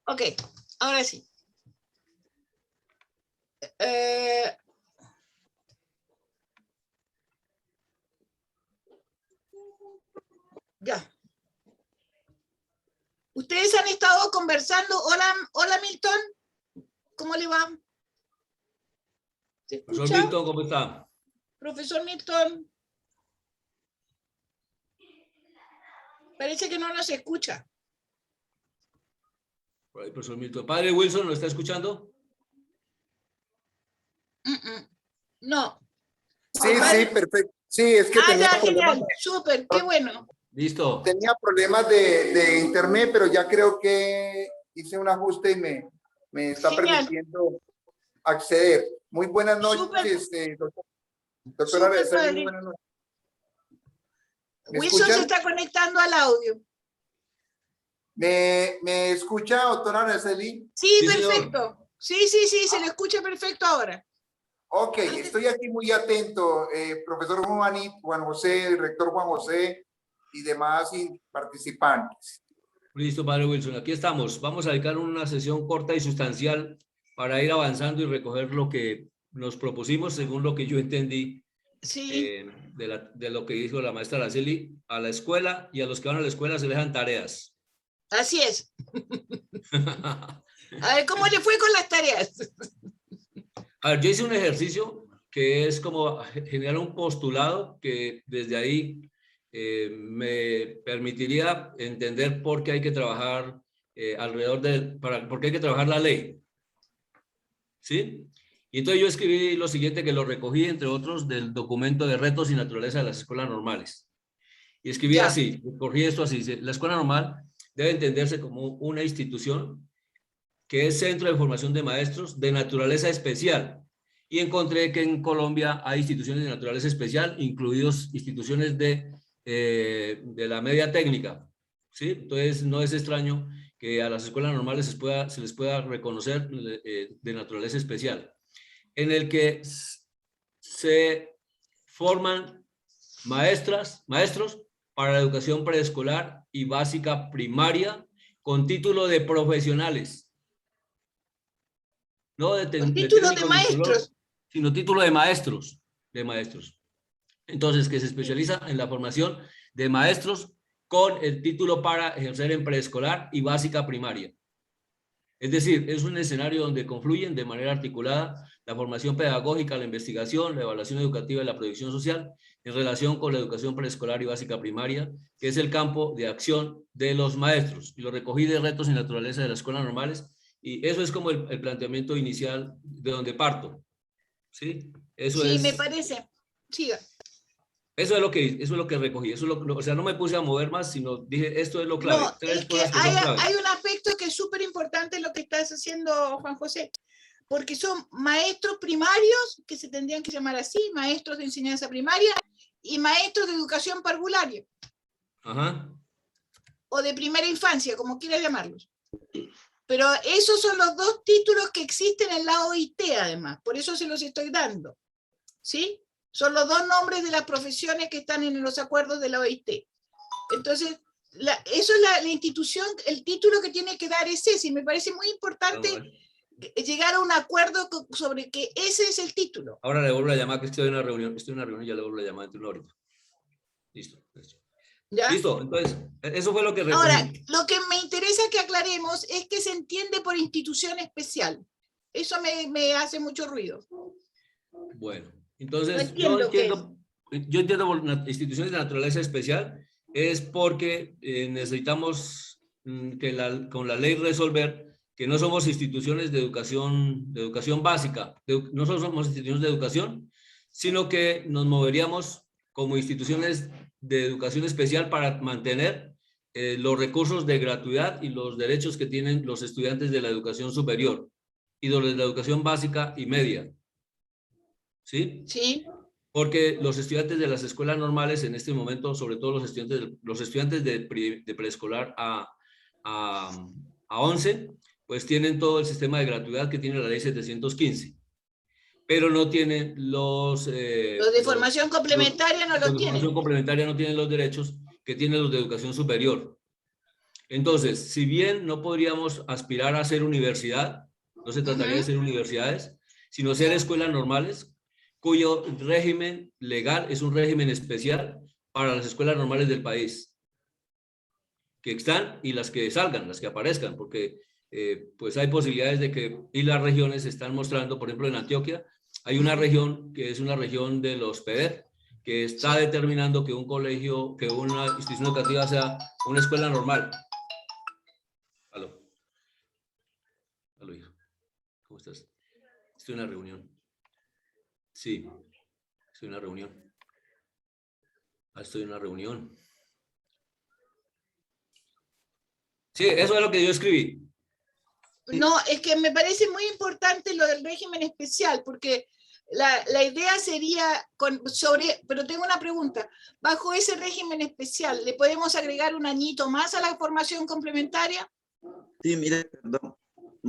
Ok, ahora sí. Ya. Ustedes han estado conversando. Hola, hola Milton. ¿Cómo le va? ¿Se Profesor escucha? Milton, ¿cómo está? Profesor Milton. Parece que no nos escucha. Por ahí, profesor Milton. Padre Wilson, ¿lo está escuchando? No. Sí, sí, perfecto. Sí, es que tenía ya, problemas. genial. Súper, qué bueno. Listo. Tenía problemas de internet, pero ya creo que hice un ajuste y me está Genial. permitiendo acceder. Muy buenas noches, doctora Súper, Araceli, muy padre. buenas noches. ¿Me Wilson escuchan? se está conectando al audio. ¿Me escucha, doctora Araceli? Sí, Sí, perfecto. señor. Sí, se le escucha perfecto ahora. Ok, estoy aquí muy atento, profesor Juan José, rector Juan José y demás participantes. Listo, padre Wilson. Aquí estamos. Vamos a dedicar una sesión corta y sustancial para ir avanzando y recoger lo que nos propusimos, según lo que yo entendí Sí, de lo que dijo la maestra Araceli. A la escuela y a los que van a la escuela se les dan tareas. así es. A ver, ¿cómo le fue con las tareas? A ver, yo hice un ejercicio que es como generar un postulado que desde ahí me permitiría entender por qué hay que trabajar por qué hay que trabajar la ley. ¿Sí? Y entonces yo escribí lo siguiente, que lo recogí, entre otros, del documento de retos y naturaleza de las escuelas normales. Y escribí Ya. así, corrí esto así, dice, la escuela normal debe entenderse como una institución que es centro de formación de maestros de naturaleza especial. Y encontré que en Colombia hay instituciones de naturaleza especial, incluidos instituciones de la media técnica. ¿Sí? Entonces, no es extraño que a las escuelas normales se les pueda reconocer de naturaleza especial, en el que se forman maestros para la educación preescolar y básica primaria con título de profesionales. No de Títulos de técnicos ni maestros. sino título de maestros. Entonces, que se especializa en la formación de maestros con el título para ejercer en preescolar y básica primaria. Es decir, es un escenario donde confluyen de manera articulada la formación pedagógica, la investigación, la evaluación educativa y la proyección social en relación con la educación preescolar y básica primaria, que es el campo de acción de los maestros. Y lo recogí de retos y naturaleza de las escuelas normales, y eso es como el planteamiento inicial de donde parto. ¿Sí? Sí, me parece. Siga. Eso es lo que recogí. O sea, no me puse a mover más, sino dije, esto es lo clave. No, Tres es que cosas que son claves. hay un aspecto que es súper importante en lo que estás haciendo, Juan José, porque son maestros primarios, que se tendrían que llamar así, maestros de enseñanza primaria, y maestros de educación parvularia. Ajá. O de primera infancia, como quieras llamarlos. Pero esos son los dos títulos que existen en la OIT, además. Por eso se los estoy dando. ¿Sí? Son los dos nombres de las profesiones que están en los acuerdos de la OIT. Entonces, eso es la institución, el título que tiene que dar es ese. Y me parece muy importante llegar a un acuerdo sobre que ese es el título. Ahora le vuelvo a llamar, que estoy en una reunión y ya le vuelvo a llamar entre una horita. Listo. ¿Ya? Listo, entonces, eso fue lo que recogí. Ahora, lo que me interesa que aclaremos es que se entiende por institución especial. Eso me hace mucho ruido. Bueno, entonces No yo entiendo entiendo por instituciones de naturaleza especial es porque necesitamos con la ley resolver que no somos instituciones de educación básica, no solo somos instituciones de educación, sino que nos moveríamos como instituciones de educación especial para mantener los recursos de gratuidad y los derechos que tienen los estudiantes de la educación superior y de la educación básica y media. ¿Sí? Sí. Porque los estudiantes de las escuelas normales en este momento, sobre todo los estudiantes de preescolar a 11, pues tienen todo el sistema de gratuidad que tiene la ley 715, pero no tienen Los de formación complementaria no los tienen. formación complementaria no tienen los derechos que tienen los de educación superior. Entonces, si bien no podríamos aspirar a ser universidad, no se trataría de ser universidades, sino ser escuelas normales, cuyo régimen legal es un régimen especial para las escuelas normales del país, que están y las que salgan, las que aparezcan, porque pues hay posibilidades de que, y las regiones se están mostrando, por ejemplo, en Antioquia, hay una región que es una región de los PEDER, que está determinando que un colegio, que una institución educativa sea una escuela normal. Aló. Aló, hijo. ¿Cómo estás? Estoy en una reunión. Sí, estoy en una reunión. Estoy en una reunión. Sí, eso es lo que yo escribí. No, es que me parece muy importante lo del régimen especial, porque la idea sería, pero tengo una pregunta, bajo ese régimen especial, ¿le podemos agregar un añito más a la formación complementaria? Sí, mire, perdón.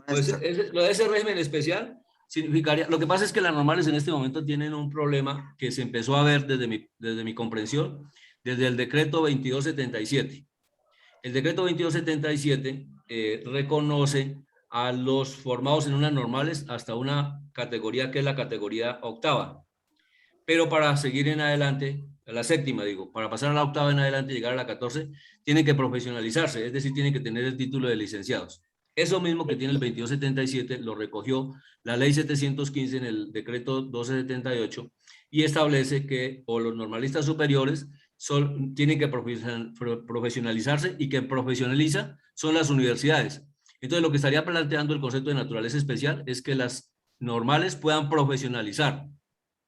Pues lo de ese régimen especial significaría, lo que pasa es que las normales en este momento tienen un problema que se empezó a ver desde mi comprensión, desde el decreto 2277. El decreto 2277 reconoce a los formados en unas normales hasta una categoría que es la categoría octava. Pero para seguir en adelante, a la séptima digo, para pasar a la octava en adelante y llegar a la 14, tienen que profesionalizarse, es decir, tienen que tener el título de licenciados. Eso mismo que tiene el 2277 lo recogió la ley 715 en el decreto 1278 y establece que o los normalistas superiores tienen que profesionalizarse y que profesionaliza son las universidades. Entonces lo que estaría planteando el concepto de naturaleza especial es que las normales puedan profesionalizar.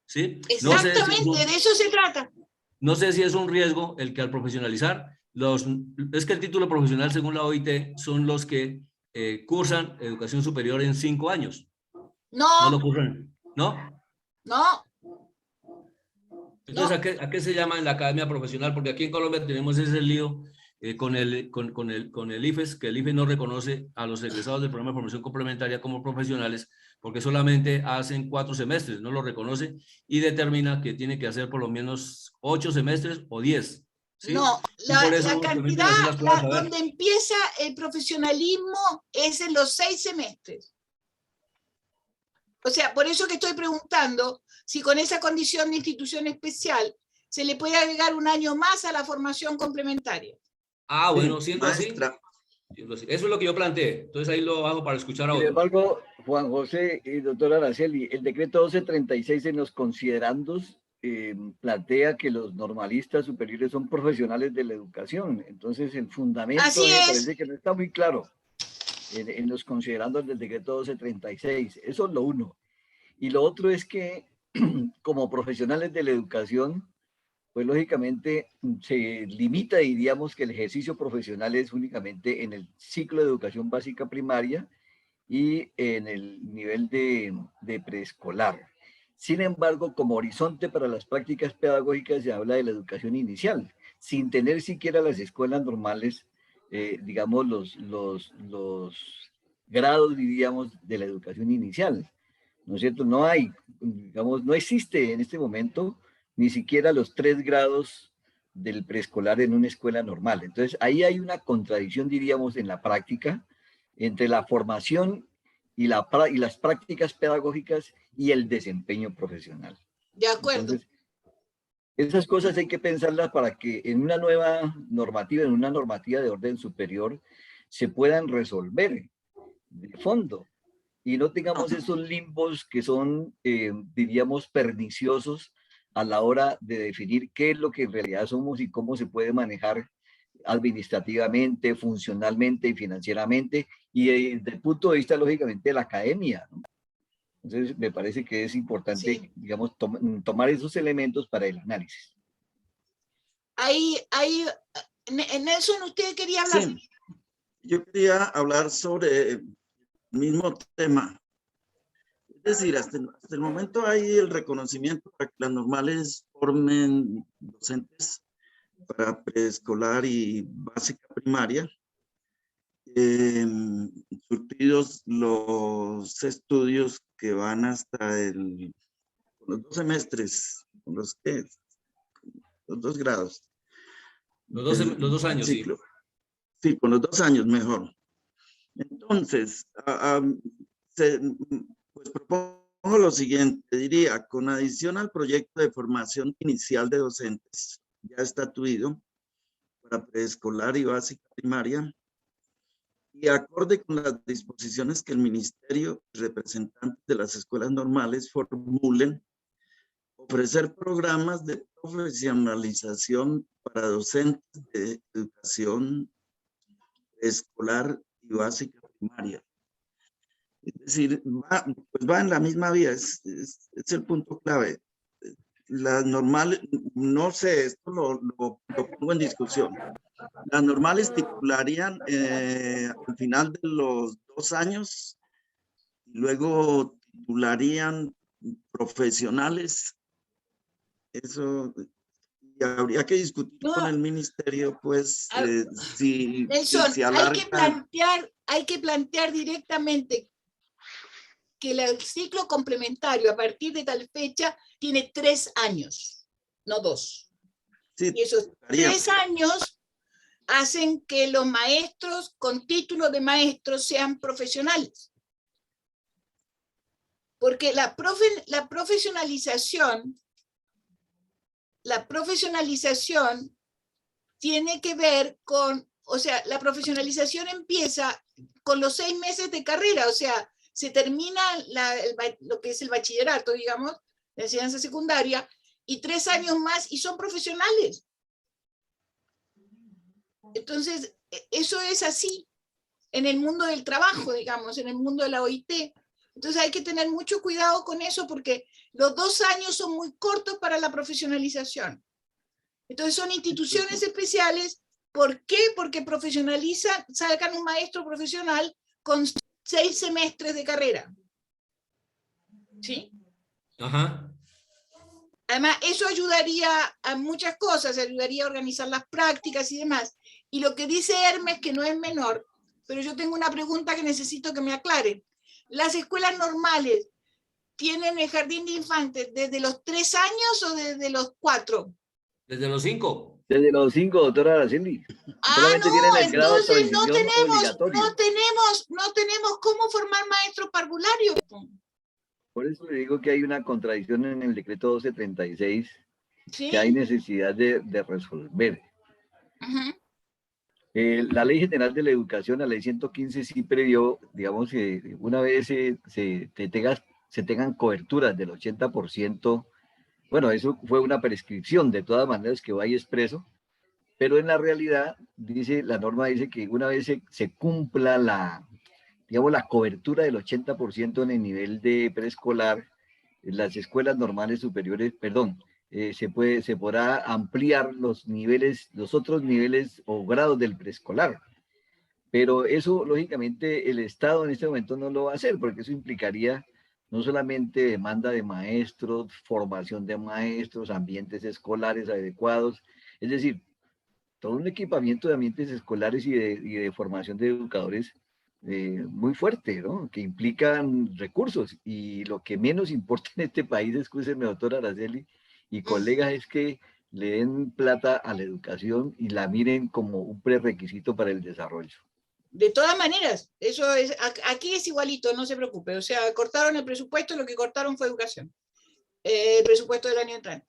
¿Sí? Exactamente, de eso se trata. No sé si es un riesgo el que al profesionalizar, es que el título profesional según la OIT son los que cursan educación superior en 5 años. No. No lo cursan, ¿no? No. Entonces, no. ¿A qué se llama en la academia profesional? Porque aquí en Colombia tenemos ese lío con el IFES, que el IFES no reconoce a los egresados del programa de formación complementaria como profesionales, porque solamente hacen 4 semestres, no lo reconoce y determina que tiene que hacer por lo menos 8 semestres o 10. ¿sí? No, la cantidad donde empieza el profesionalismo es en los 6 semestres. O sea, por eso que estoy preguntando si con esa condición de institución especial se le puede agregar un año más a la formación complementaria. Ah, bueno, siendo así. Eso es lo que yo planteé. Entonces ahí lo hago para escuchar a otros. Sin embargo, Juan José y doctora Araceli, el decreto 1236 en los considerandos plantea que los normalistas superiores son profesionales de la educación. Entonces, el fundamento me parece que no está muy claro en los considerandos del decreto 1236. Eso es lo uno. Y lo otro es que, como profesionales de la educación, pues lógicamente se limita, diríamos, que el ejercicio profesional es únicamente en el ciclo de educación básica primaria y en el nivel de preescolar. Sin embargo, como horizonte para las prácticas pedagógicas se habla de la educación inicial, sin tener siquiera las escuelas normales, digamos, los grados, diríamos, de la educación inicial. ¿No es cierto? No hay, digamos, no existe en este momento ni siquiera los 3 grados del preescolar en una escuela normal. Entonces, ahí hay una contradicción, diríamos, en la práctica entre la formación y las prácticas pedagógicas y el desempeño profesional. De acuerdo. Entonces, esas cosas hay que pensarlas para que en una nueva normativa, en una normativa de orden superior, se puedan resolver de fondo y no tengamos esos limbos que son, diríamos, perniciosos a la hora de definir qué es lo que en realidad somos y cómo se puede manejar administrativamente, funcionalmente y financieramente, y desde el punto de vista, lógicamente, de la academia, ¿no? Entonces, me parece que es importante, digamos, tomar esos elementos para el análisis. Ahí, Nelson, ¿usted quería hablar? Sí, yo quería hablar sobre el mismo tema. Es decir, hasta el momento hay el reconocimiento para que las normales formen docentes para preescolar y básica primaria, surtidos los estudios que van hasta los 2 semestres, los 2 grados. Los 2 años, ciclo. sí. sí, con los 2 años mejor. Entonces, pues propongo lo siguiente, diría, con adición al proyecto de formación inicial de docentes, ya estatuido para preescolar y básica primaria, y acorde con las disposiciones que el Ministerio y representantes de las escuelas normales formulen, ofrecer programas de profesionalización para docentes de educación escolar y básica primaria. Es decir, pues va en la misma vía, es el punto clave. Las normales, no sé, esto lo pongo en discusión. Las normales titularían al final de los 2 años, y luego titularían profesionales. Eso, y habría que discutir No, con el ministerio, pues, si Nelson, se alarga. hay que plantear directamente que el ciclo complementario a partir de tal fecha tiene 3 años, no 2. Sí, Y esos 3 años hacen que los maestros con título de maestros sean profesionales. Porque la profesionalización tiene que ver con, o sea, la profesionalización empieza con los 6 meses de carrera, o sea, se termina lo que es el bachillerato, digamos, la enseñanza secundaria, y 3 años más y son profesionales. Entonces, eso es así en el mundo del trabajo, digamos, en el mundo de la OIT. Entonces hay que tener mucho cuidado con eso porque los 2 años son muy cortos para la profesionalización. Entonces son instituciones especiales. ¿Por qué? Porque profesionalizan, sacan un maestro profesional con 6 semestres de carrera. ¿Sí? Ajá. Además, eso ayudaría a muchas cosas, ayudaría a organizar las prácticas y demás. Y lo que dice Hermes, que no es menor, pero yo tengo una pregunta que necesito que me aclare. ¿Las escuelas normales tienen el jardín de infantes desde los 3 años o desde los 4? Desde los 5. Desde los 5, doctora Araceli. Solamente tienen No, el grado de entonces no transición obligatorio. tenemos cómo formar maestros parvularios. Por eso le digo que hay una contradicción en el decreto 1236 ¿Sí? que hay necesidad de resolver. La Ley General de la Educación, la Ley 115, sí previó, digamos, que una vez se tengan coberturas del 80%, bueno, eso fue una prescripción, de todas maneras que vaya expreso, pero en la realidad, dice, la norma dice que una vez se cumpla digamos, la cobertura del 80% en el nivel de preescolar, las escuelas normales superiores, perdón, se podrá ampliar los otros niveles o grados del preescolar. Pero eso, lógicamente, el Estado en este momento no lo va a hacer, porque eso implicaría no solamente demanda de maestros, formación de maestros, ambientes escolares adecuados, es decir, todo un equipamiento de ambientes escolares y de formación de educadores muy fuerte, ¿no? Que implican recursos. Y lo que menos importa en este país, escúcheme, doctora Araceli y colegas, es que le den plata a la educación y la miren como un prerequisito para el desarrollo. De todas maneras, eso es, aquí es igualito, no se preocupe. O sea, cortaron el presupuesto, lo que cortaron fue educación. El presupuesto del año entrante.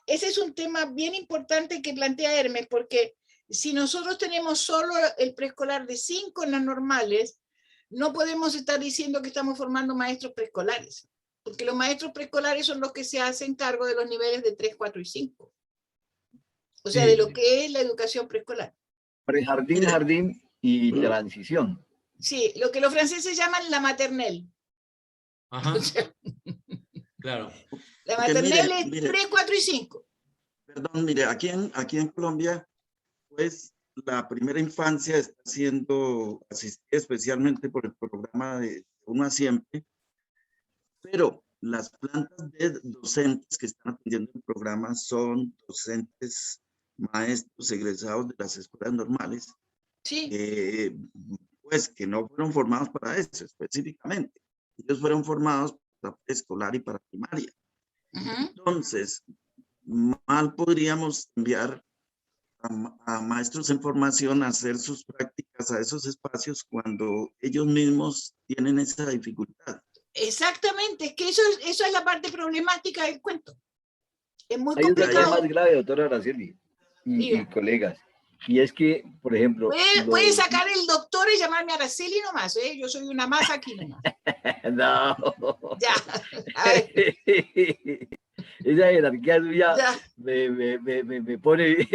Ese es un tema bien importante que plantea Hermes, porque si nosotros tenemos solo el preescolar de 5 en las normales, no podemos estar diciendo que estamos formando maestros preescolares, porque los maestros preescolares son los que se hacen cargo de los niveles de 3, 4 y 5. O sea, de lo que es la educación preescolar. Prejardín, jardín y transición. Sí, lo que los franceses llaman la maternelle. Ajá. O sea, Claro. la maternelle es 3, 4 y 5. Perdón, mire, aquí en Colombia, pues la primera infancia está siendo asistida especialmente por el programa de 1 a Siempre, pero las plantas de docentes que están atendiendo el programa son docentes, maestros egresados de las escuelas normales, Sí. pues que no fueron formados para eso específicamente. Ellos fueron formados para escolar y para primaria. Entonces, mal podríamos enviar a maestros en formación a hacer sus prácticas a esos espacios cuando ellos mismos tienen esa dificultad. Exactamente, es que eso es la parte problemática del cuento. Es muy Hay una cosa complicado. más grave, doctora Araceli y colegas, y es que, por ejemplo... Puede sacar el doctor y llamarme Araceli nomás, ¿eh? Yo soy una más aquí nomás. No. Ya, a ver. Esa jerarquía suya Ya. me pone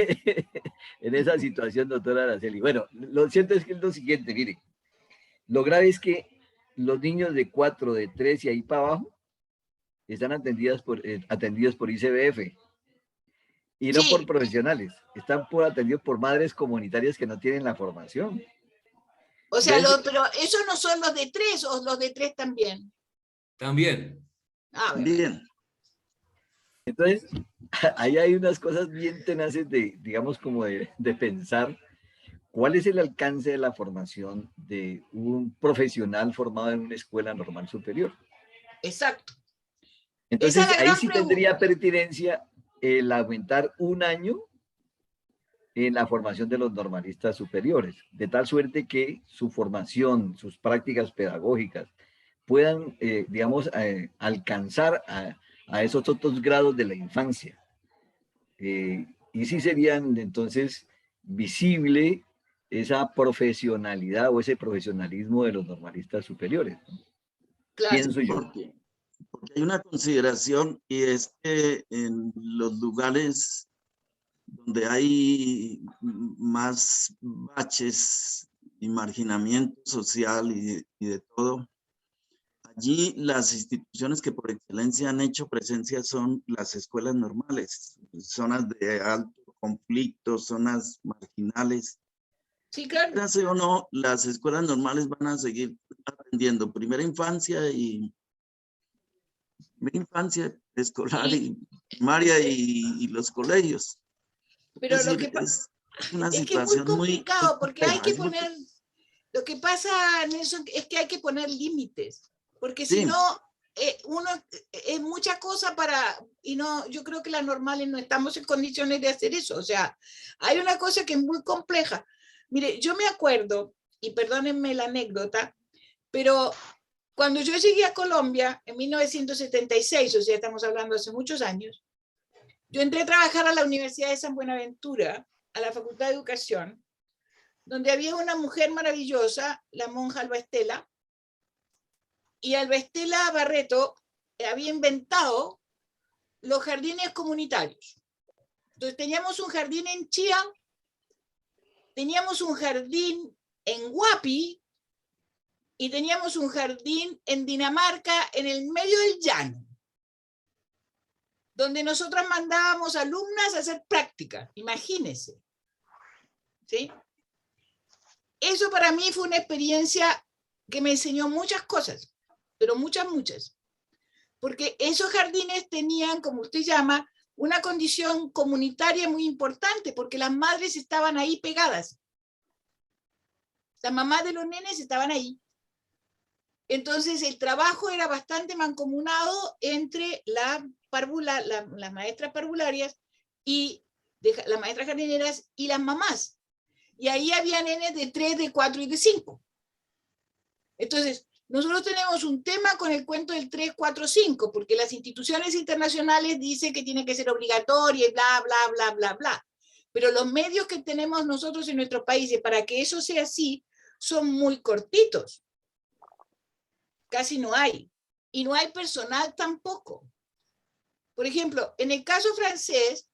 en esa situación, doctora Araceli. Bueno, lo cierto es que es lo siguiente, mire, lo grave es que los niños de 4, de 3 y ahí para abajo están atendidos por ICBF y no por Sí. profesionales, están atendidos por madres comunitarias que no tienen la formación. O sea, Entonces, pero esos no son los de 3 o los de 3 también. También. Ah, bueno. Bien. Entonces, ahí hay unas cosas bien tenaces de, digamos, como de pensar cuál es el alcance de la formación de un profesional formado en una escuela normal superior. Exacto. Entonces, Esa es la ahí gran sí pregunta. tendría pertinencia el aumentar un año en la formación de los normalistas superiores, de tal suerte que su formación, sus prácticas pedagógicas puedan, digamos, alcanzar a esos otros grados de la infancia. Y sí serían entonces visible esa profesionalidad o ese profesionalismo de los normalistas superiores, ¿no? Claro. Pienso yo. Porque hay una consideración y es que en los lugares donde hay más baches y marginamiento social y de todo, allí las instituciones que por excelencia han hecho presencia son las escuelas normales, zonas de alto conflicto, zonas marginales. Sí, claro. Sí o no, las escuelas normales van a seguir atendiendo primera infancia, escolar y primaria y los colegios. Pero Es lo decir, que es una es que es muy situación muy complicado porque hay que compleja. poner, lo que pasa, Nelson, es que hay que poner límites, porque si Sí. no, uno es mucha cosa para, y no, yo creo que las normales no estamos en condiciones de hacer eso. O sea, hay una cosa que es muy compleja. Mire, yo me acuerdo, y perdónenme la anécdota, pero cuando yo llegué a Colombia en 1976, o sea, estamos hablando hace muchos años, yo entré a trabajar a la Universidad de San Buenaventura, a la Facultad de Educación, donde había una mujer maravillosa, la monja Alba Estela, y Alba Estela Barreto había inventado los jardines comunitarios. Entonces teníamos un jardín en Chía, teníamos un jardín en Huapi y teníamos un jardín en Dinamarca, en el medio del llano, donde nosotros mandábamos alumnas a hacer práctica, imagínense. ¿Sí? Eso para mí fue una experiencia que me enseñó muchas cosas, pero muchas. Porque esos jardines tenían, como usted llama, una condición comunitaria muy importante, porque las madres estaban ahí pegadas. Las mamás de los nenes estaban ahí. Entonces el trabajo era bastante mancomunado entre las maestras parvularias y las maestras jardineras y las mamás. Y ahí había nenes de 3, de 4 y de 5. Entonces, nosotros tenemos un tema con el cuento del 3, 4, 5, porque las instituciones internacionales dicen que tiene que ser obligatoria y bla, bla, bla, bla, bla. Pero los medios que tenemos nosotros en nuestros países para que eso sea así son muy cortitos. Casi no hay. Y no hay personal tampoco. Por ejemplo, en el caso francés,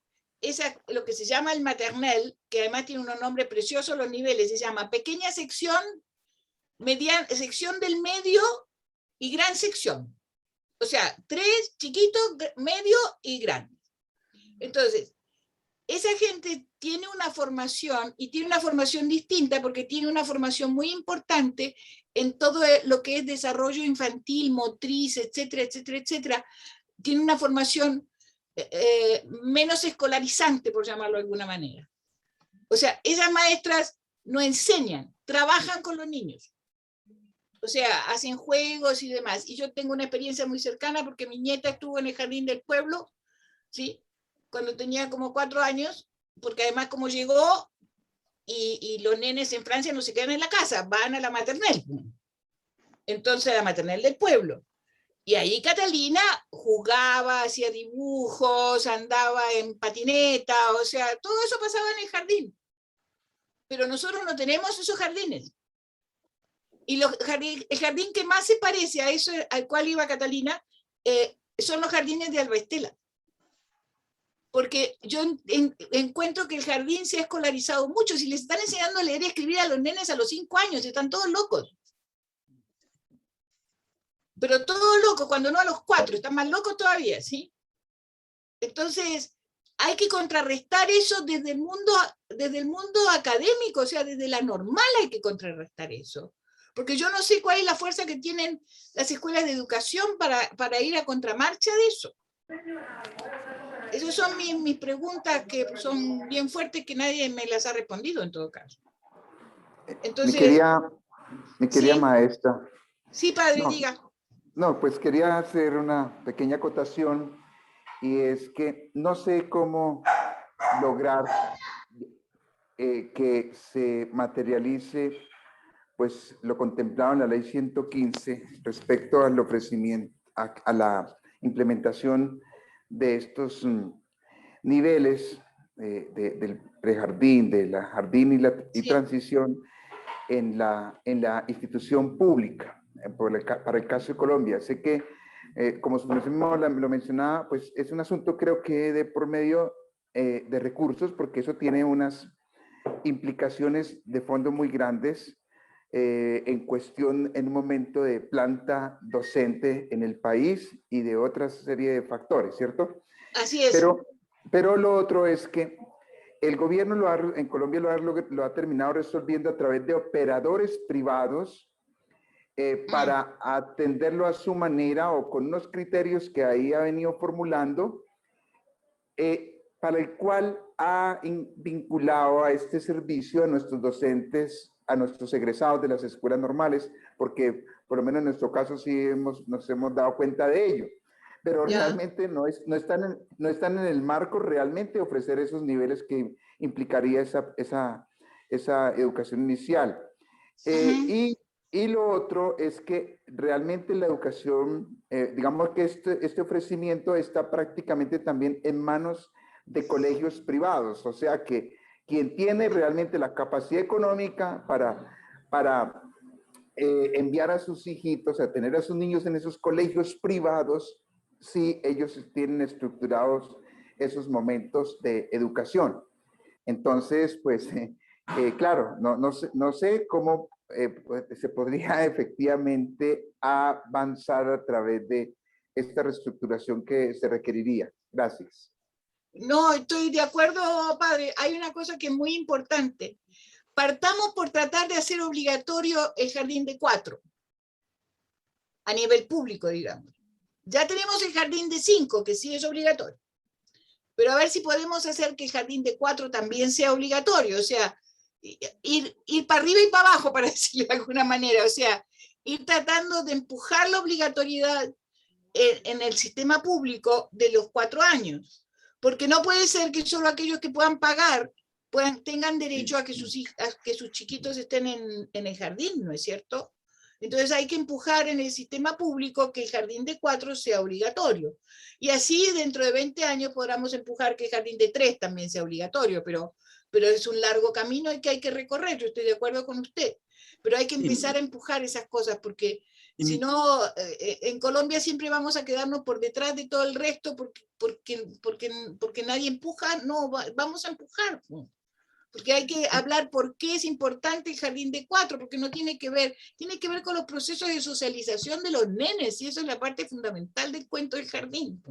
lo que se llama el maternel, que además tiene un nombre precioso, los niveles, se llama pequeña sección, sección del medio y gran sección. O sea, 3, chiquito, medio y grande. Entonces, esa gente tiene una formación y tiene una formación distinta porque tiene una formación muy importante en todo lo que es desarrollo infantil, motriz, etcétera, etcétera, etcétera. Tiene una formación menos escolarizante, por llamarlo de alguna manera. O sea, esas maestras no enseñan, trabajan con los niños. O sea, hacen juegos y demás. Y yo tengo una experiencia muy cercana porque mi nieta estuvo en el jardín del pueblo, ¿sí? Cuando tenía como 4 años, porque además como llegó, y los nenes en Francia no se quedan en la casa, van a la maternelle. Entonces a la maternelle del pueblo. Y ahí Catalina jugaba, hacía dibujos, andaba en patineta, o sea, todo eso pasaba en el jardín. Pero nosotros no tenemos esos jardines. Y el jardín que más se parece a eso al cual iba Catalina son los jardines de Alba Estela. Porque yo encuentro que el jardín se ha escolarizado mucho. Si les están enseñando a leer y escribir a los nenes a los 5 años, están todos locos. Pero todos locos, cuando no a los 4, están más locos todavía, ¿sí? Entonces, hay que contrarrestar eso desde el mundo académico, o sea, desde la normal hay que contrarrestar eso. Porque yo no sé cuál es la fuerza que tienen las escuelas de educación para ir a contramarcha de eso. Esas son mis preguntas que son bien fuertes, que nadie me las ha respondido en todo caso. Entonces, mi querida ¿sí? maestra. Sí, padre, No, diga. no, pues quería hacer una pequeña acotación y es que no sé cómo lograr que se materialice pues lo contemplado en la ley 115 respecto al ofrecimiento, a la implementación de estos niveles del prejardín, de la jardín y Sí. transición en la institución pública, para el caso de Colombia. Sé que, como usted mismo lo mencionaba, pues es un asunto creo que de por medio de recursos, porque eso tiene unas implicaciones de fondo muy grandes en cuestión en un momento de planta docente en el país y de otra serie de factores, ¿cierto? Así es. Pero lo otro es que el gobierno en Colombia lo ha terminado resolviendo a través de operadores privados para atenderlo a su manera o con unos criterios que ahí ha venido formulando, para el cual ha vinculado a este servicio a nuestros docentes, a nuestros egresados de las escuelas normales, porque por lo menos en nuestro caso sí nos hemos dado cuenta de ello. Pero ¿Ya? realmente no están en el marco realmente de ofrecer esos niveles que implicaría esa educación inicial. Y lo otro es que realmente la educación, digamos que este ofrecimiento está prácticamente también en manos de colegios privados, o sea que quien tiene realmente la capacidad económica para enviar a sus hijitos, a tener a sus niños en esos colegios privados, sí, ellos tienen estructurados esos momentos de educación. Entonces, pues, claro, no sé cómo pues, se podría efectivamente avanzar a través de esta reestructuración que se requeriría. Gracias. No, estoy de acuerdo, padre. Hay una cosa que es muy importante. Partamos por tratar de hacer obligatorio el jardín de 4 a nivel público, digamos. Ya tenemos el jardín de 5, que sí es obligatorio. Pero a ver si podemos hacer que el jardín de 4 también sea obligatorio, o sea, ir para arriba y para abajo, para decirlo de alguna manera, o sea, ir tratando de empujar la obligatoriedad en el sistema público de los 4 años. Porque no puede ser que solo aquellos que puedan pagar tengan derecho a que sus chiquitos estén en el jardín, ¿no es cierto? Entonces hay que empujar en el sistema público que el jardín de 4 sea obligatorio. Y así dentro de 20 años podamos empujar que el jardín de 3 también sea obligatorio, pero es un largo camino y que hay que recorrer, yo estoy de acuerdo con usted. Pero hay que empezar a empujar esas cosas porque si no, en Colombia siempre vamos a quedarnos por detrás de todo el resto porque nadie empuja, no, vamos a empujar. Porque hay que hablar por qué es importante el jardín de 4, porque no tiene que ver con los procesos de socialización de los nenes, y eso es la parte fundamental del cuento del jardín.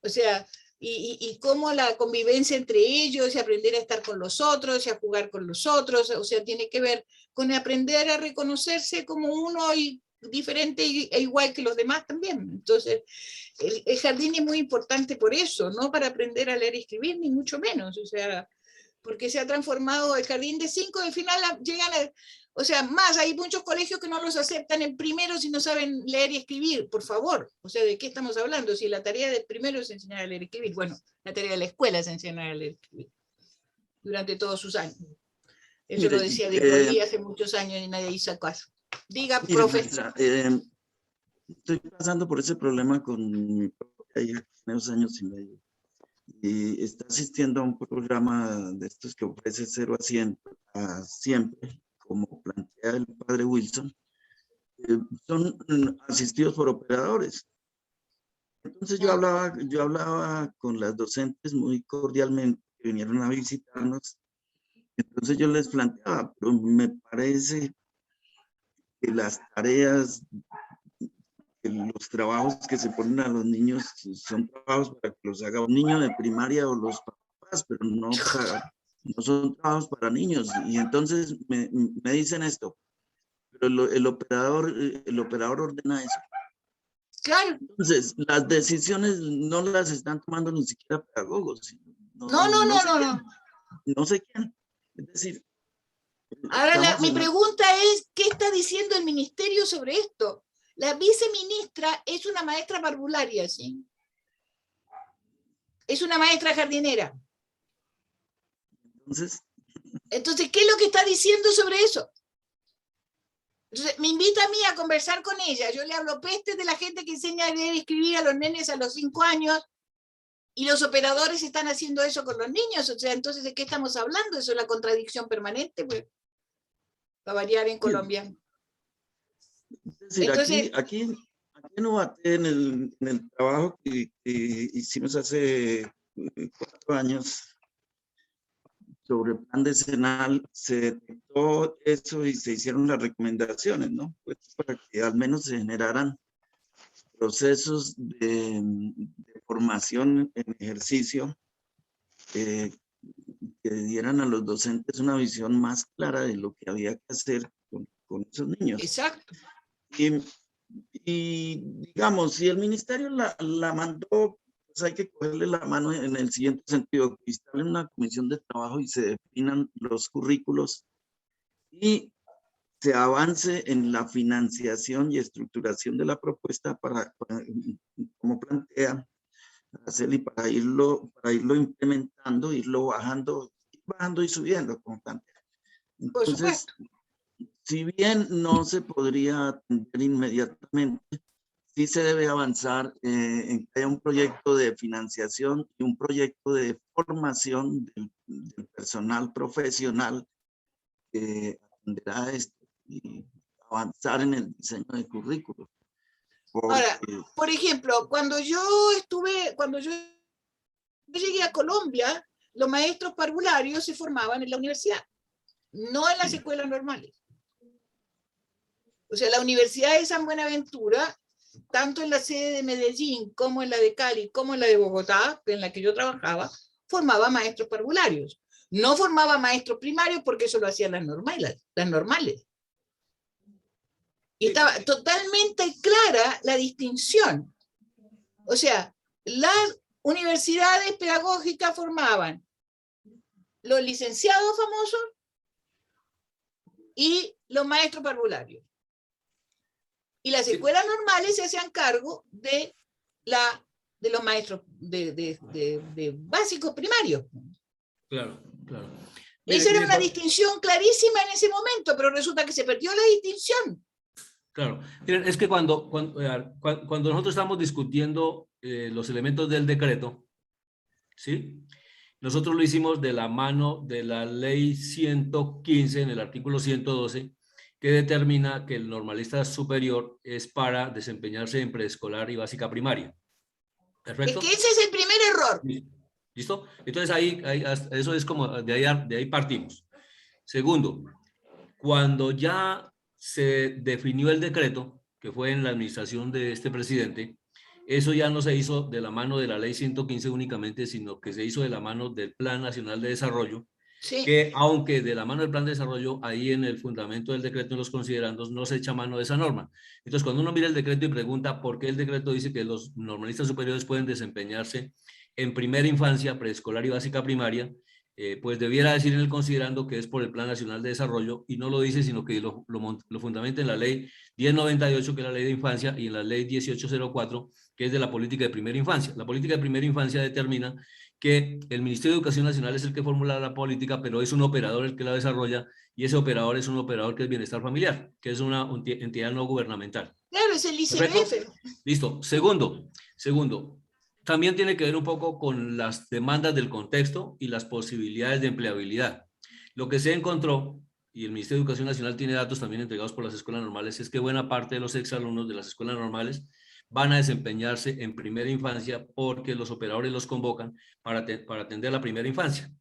O sea, y cómo la convivencia entre ellos, y aprender a estar con los otros, y a jugar con los otros, o sea, tiene que ver con aprender a reconocerse como uno y diferente e igual que los demás también. Entonces, el jardín es muy importante por eso, no para aprender a leer y escribir, ni mucho menos, o sea, porque se ha transformado el jardín de 5, al final llegan a, o sea, más, hay muchos colegios que no los aceptan en primero si no saben leer y escribir, por favor, o sea, ¿de qué estamos hablando? Si la tarea del primero es enseñar a leer y escribir, bueno, la tarea de la escuela es enseñar a leer y escribir. durante todos sus años. Eso Mire, lo decía de Broglie hace muchos años y nadie hizo caso. Diga, mire, profe. maestra, estoy pasando por ese problema con mi propia hija, que tiene 2 años y medio. Y está asistiendo a un programa de estos que ofrece 0 a 100 a siempre, como plantea el padre Wilson. Son asistidos por operadores. Entonces yo hablaba con las docentes muy cordialmente, que vinieron a visitarnos. Entonces yo les planteaba, pero me parece que las tareas, que los trabajos que se ponen a los niños son trabajos para que los haga un niño de primaria o los papás, pero no son trabajos para niños. Y entonces me dicen esto, pero el operador ordena eso. Claro. Entonces, las decisiones no las están tomando ni siquiera pedagogos. No sé quién. Es decir, ahora mi pregunta es, ¿qué está diciendo el ministerio sobre esto? La viceministra es una maestra parvularia, ¿sí? Es una maestra jardinera. Entonces, ¿qué es lo que está diciendo sobre eso? Entonces, me invita a mí a conversar con ella. Yo le hablo pestes de la gente que enseña a leer y escribir a los nenes a los 5 años y los operadores están haciendo eso con los niños. O sea, entonces, ¿de qué estamos hablando? Eso es la contradicción permanente, pues, para variar en Colombia. Es decir, entonces, aquí en UAT, en el trabajo que hicimos hace 4 años sobre el plan decenal, se detectó eso y se hicieron las recomendaciones, ¿no? Pues para que al menos se generaran procesos de formación en ejercicio que dieran a los docentes una visión más clara de lo que había que hacer con esos niños. Exacto. Y digamos, si el ministerio la mandó, pues hay que cogerle la mano en el siguiente sentido, que instalen una comisión de trabajo y se definan los currículos y se avance en la financiación y estructuración de la propuesta para como plantea Araceli, para irlo implementando, irlo bajando y subiendo, como plantea. Entonces, si bien no se podría atender inmediatamente, sí se debe avanzar en que haya un proyecto de financiación y un proyecto de formación del personal profesional que atenderá a esto y avanzar en el diseño de currículos. Ahora, por ejemplo, cuando yo llegué a Colombia, los maestros parvularios se formaban en la universidad, no en las escuelas normales. O sea, la Universidad de San Buenaventura, tanto en la sede de Medellín, como en la de Cali, como en la de Bogotá, en la que yo trabajaba, formaba maestros parvularios. No formaba maestros primarios porque eso lo hacían las normales. Y estaba totalmente clara la distinción. O sea, las universidades pedagógicas formaban los licenciados famosos y los maestros parvularios. Y las escuelas normales se hacían cargo de los maestros de básicos primarios. Claro, claro. Esa era una distinción clarísima en ese momento, pero resulta que se perdió la distinción. Claro. Miren, es que cuando nosotros estamos discutiendo los elementos del decreto, ¿sí? Nosotros lo hicimos de la mano de la ley 115 en el artículo 112, que determina que el normalista superior es para desempeñarse en preescolar y básica primaria. ¿Perfecto? Es que ese es el primer error. ¿Listo? Entonces ahí eso es como, de ahí partimos. Segundo, cuando ya se definió el decreto, que fue en la administración de este presidente, eso ya no se hizo de la mano de la ley 115 únicamente, sino que se hizo de la mano del Plan Nacional de Desarrollo, sí, que aunque de la mano del Plan de Desarrollo, ahí en el fundamento del decreto, en los considerandos, no se echa mano de esa norma. Entonces, cuando uno mira el decreto y pregunta por qué el decreto dice que los normalistas superiores pueden desempeñarse en primera infancia, preescolar y básica primaria, pues debiera decir en el considerando que es por el Plan Nacional de Desarrollo, y no lo dice, sino que lo fundamenta en la ley 1098, que es la ley de infancia, y en la ley 1804, que es de la política de primera infancia. La política de primera infancia determina que el Ministerio de Educación Nacional es el que formula la política, pero es un operador el que la desarrolla, y ese operador es un operador que es Bienestar Familiar, que es una entidad no gubernamental. Claro, es el ICBF. Listo. Segundo, también tiene que ver un poco con las demandas del contexto y las posibilidades de empleabilidad. Lo que se encontró, y el Ministerio de Educación Nacional tiene datos también entregados por las escuelas normales, es que buena parte de los exalumnos de las escuelas normales van a desempeñarse en primera infancia porque los operadores los convocan para atender la primera infancia.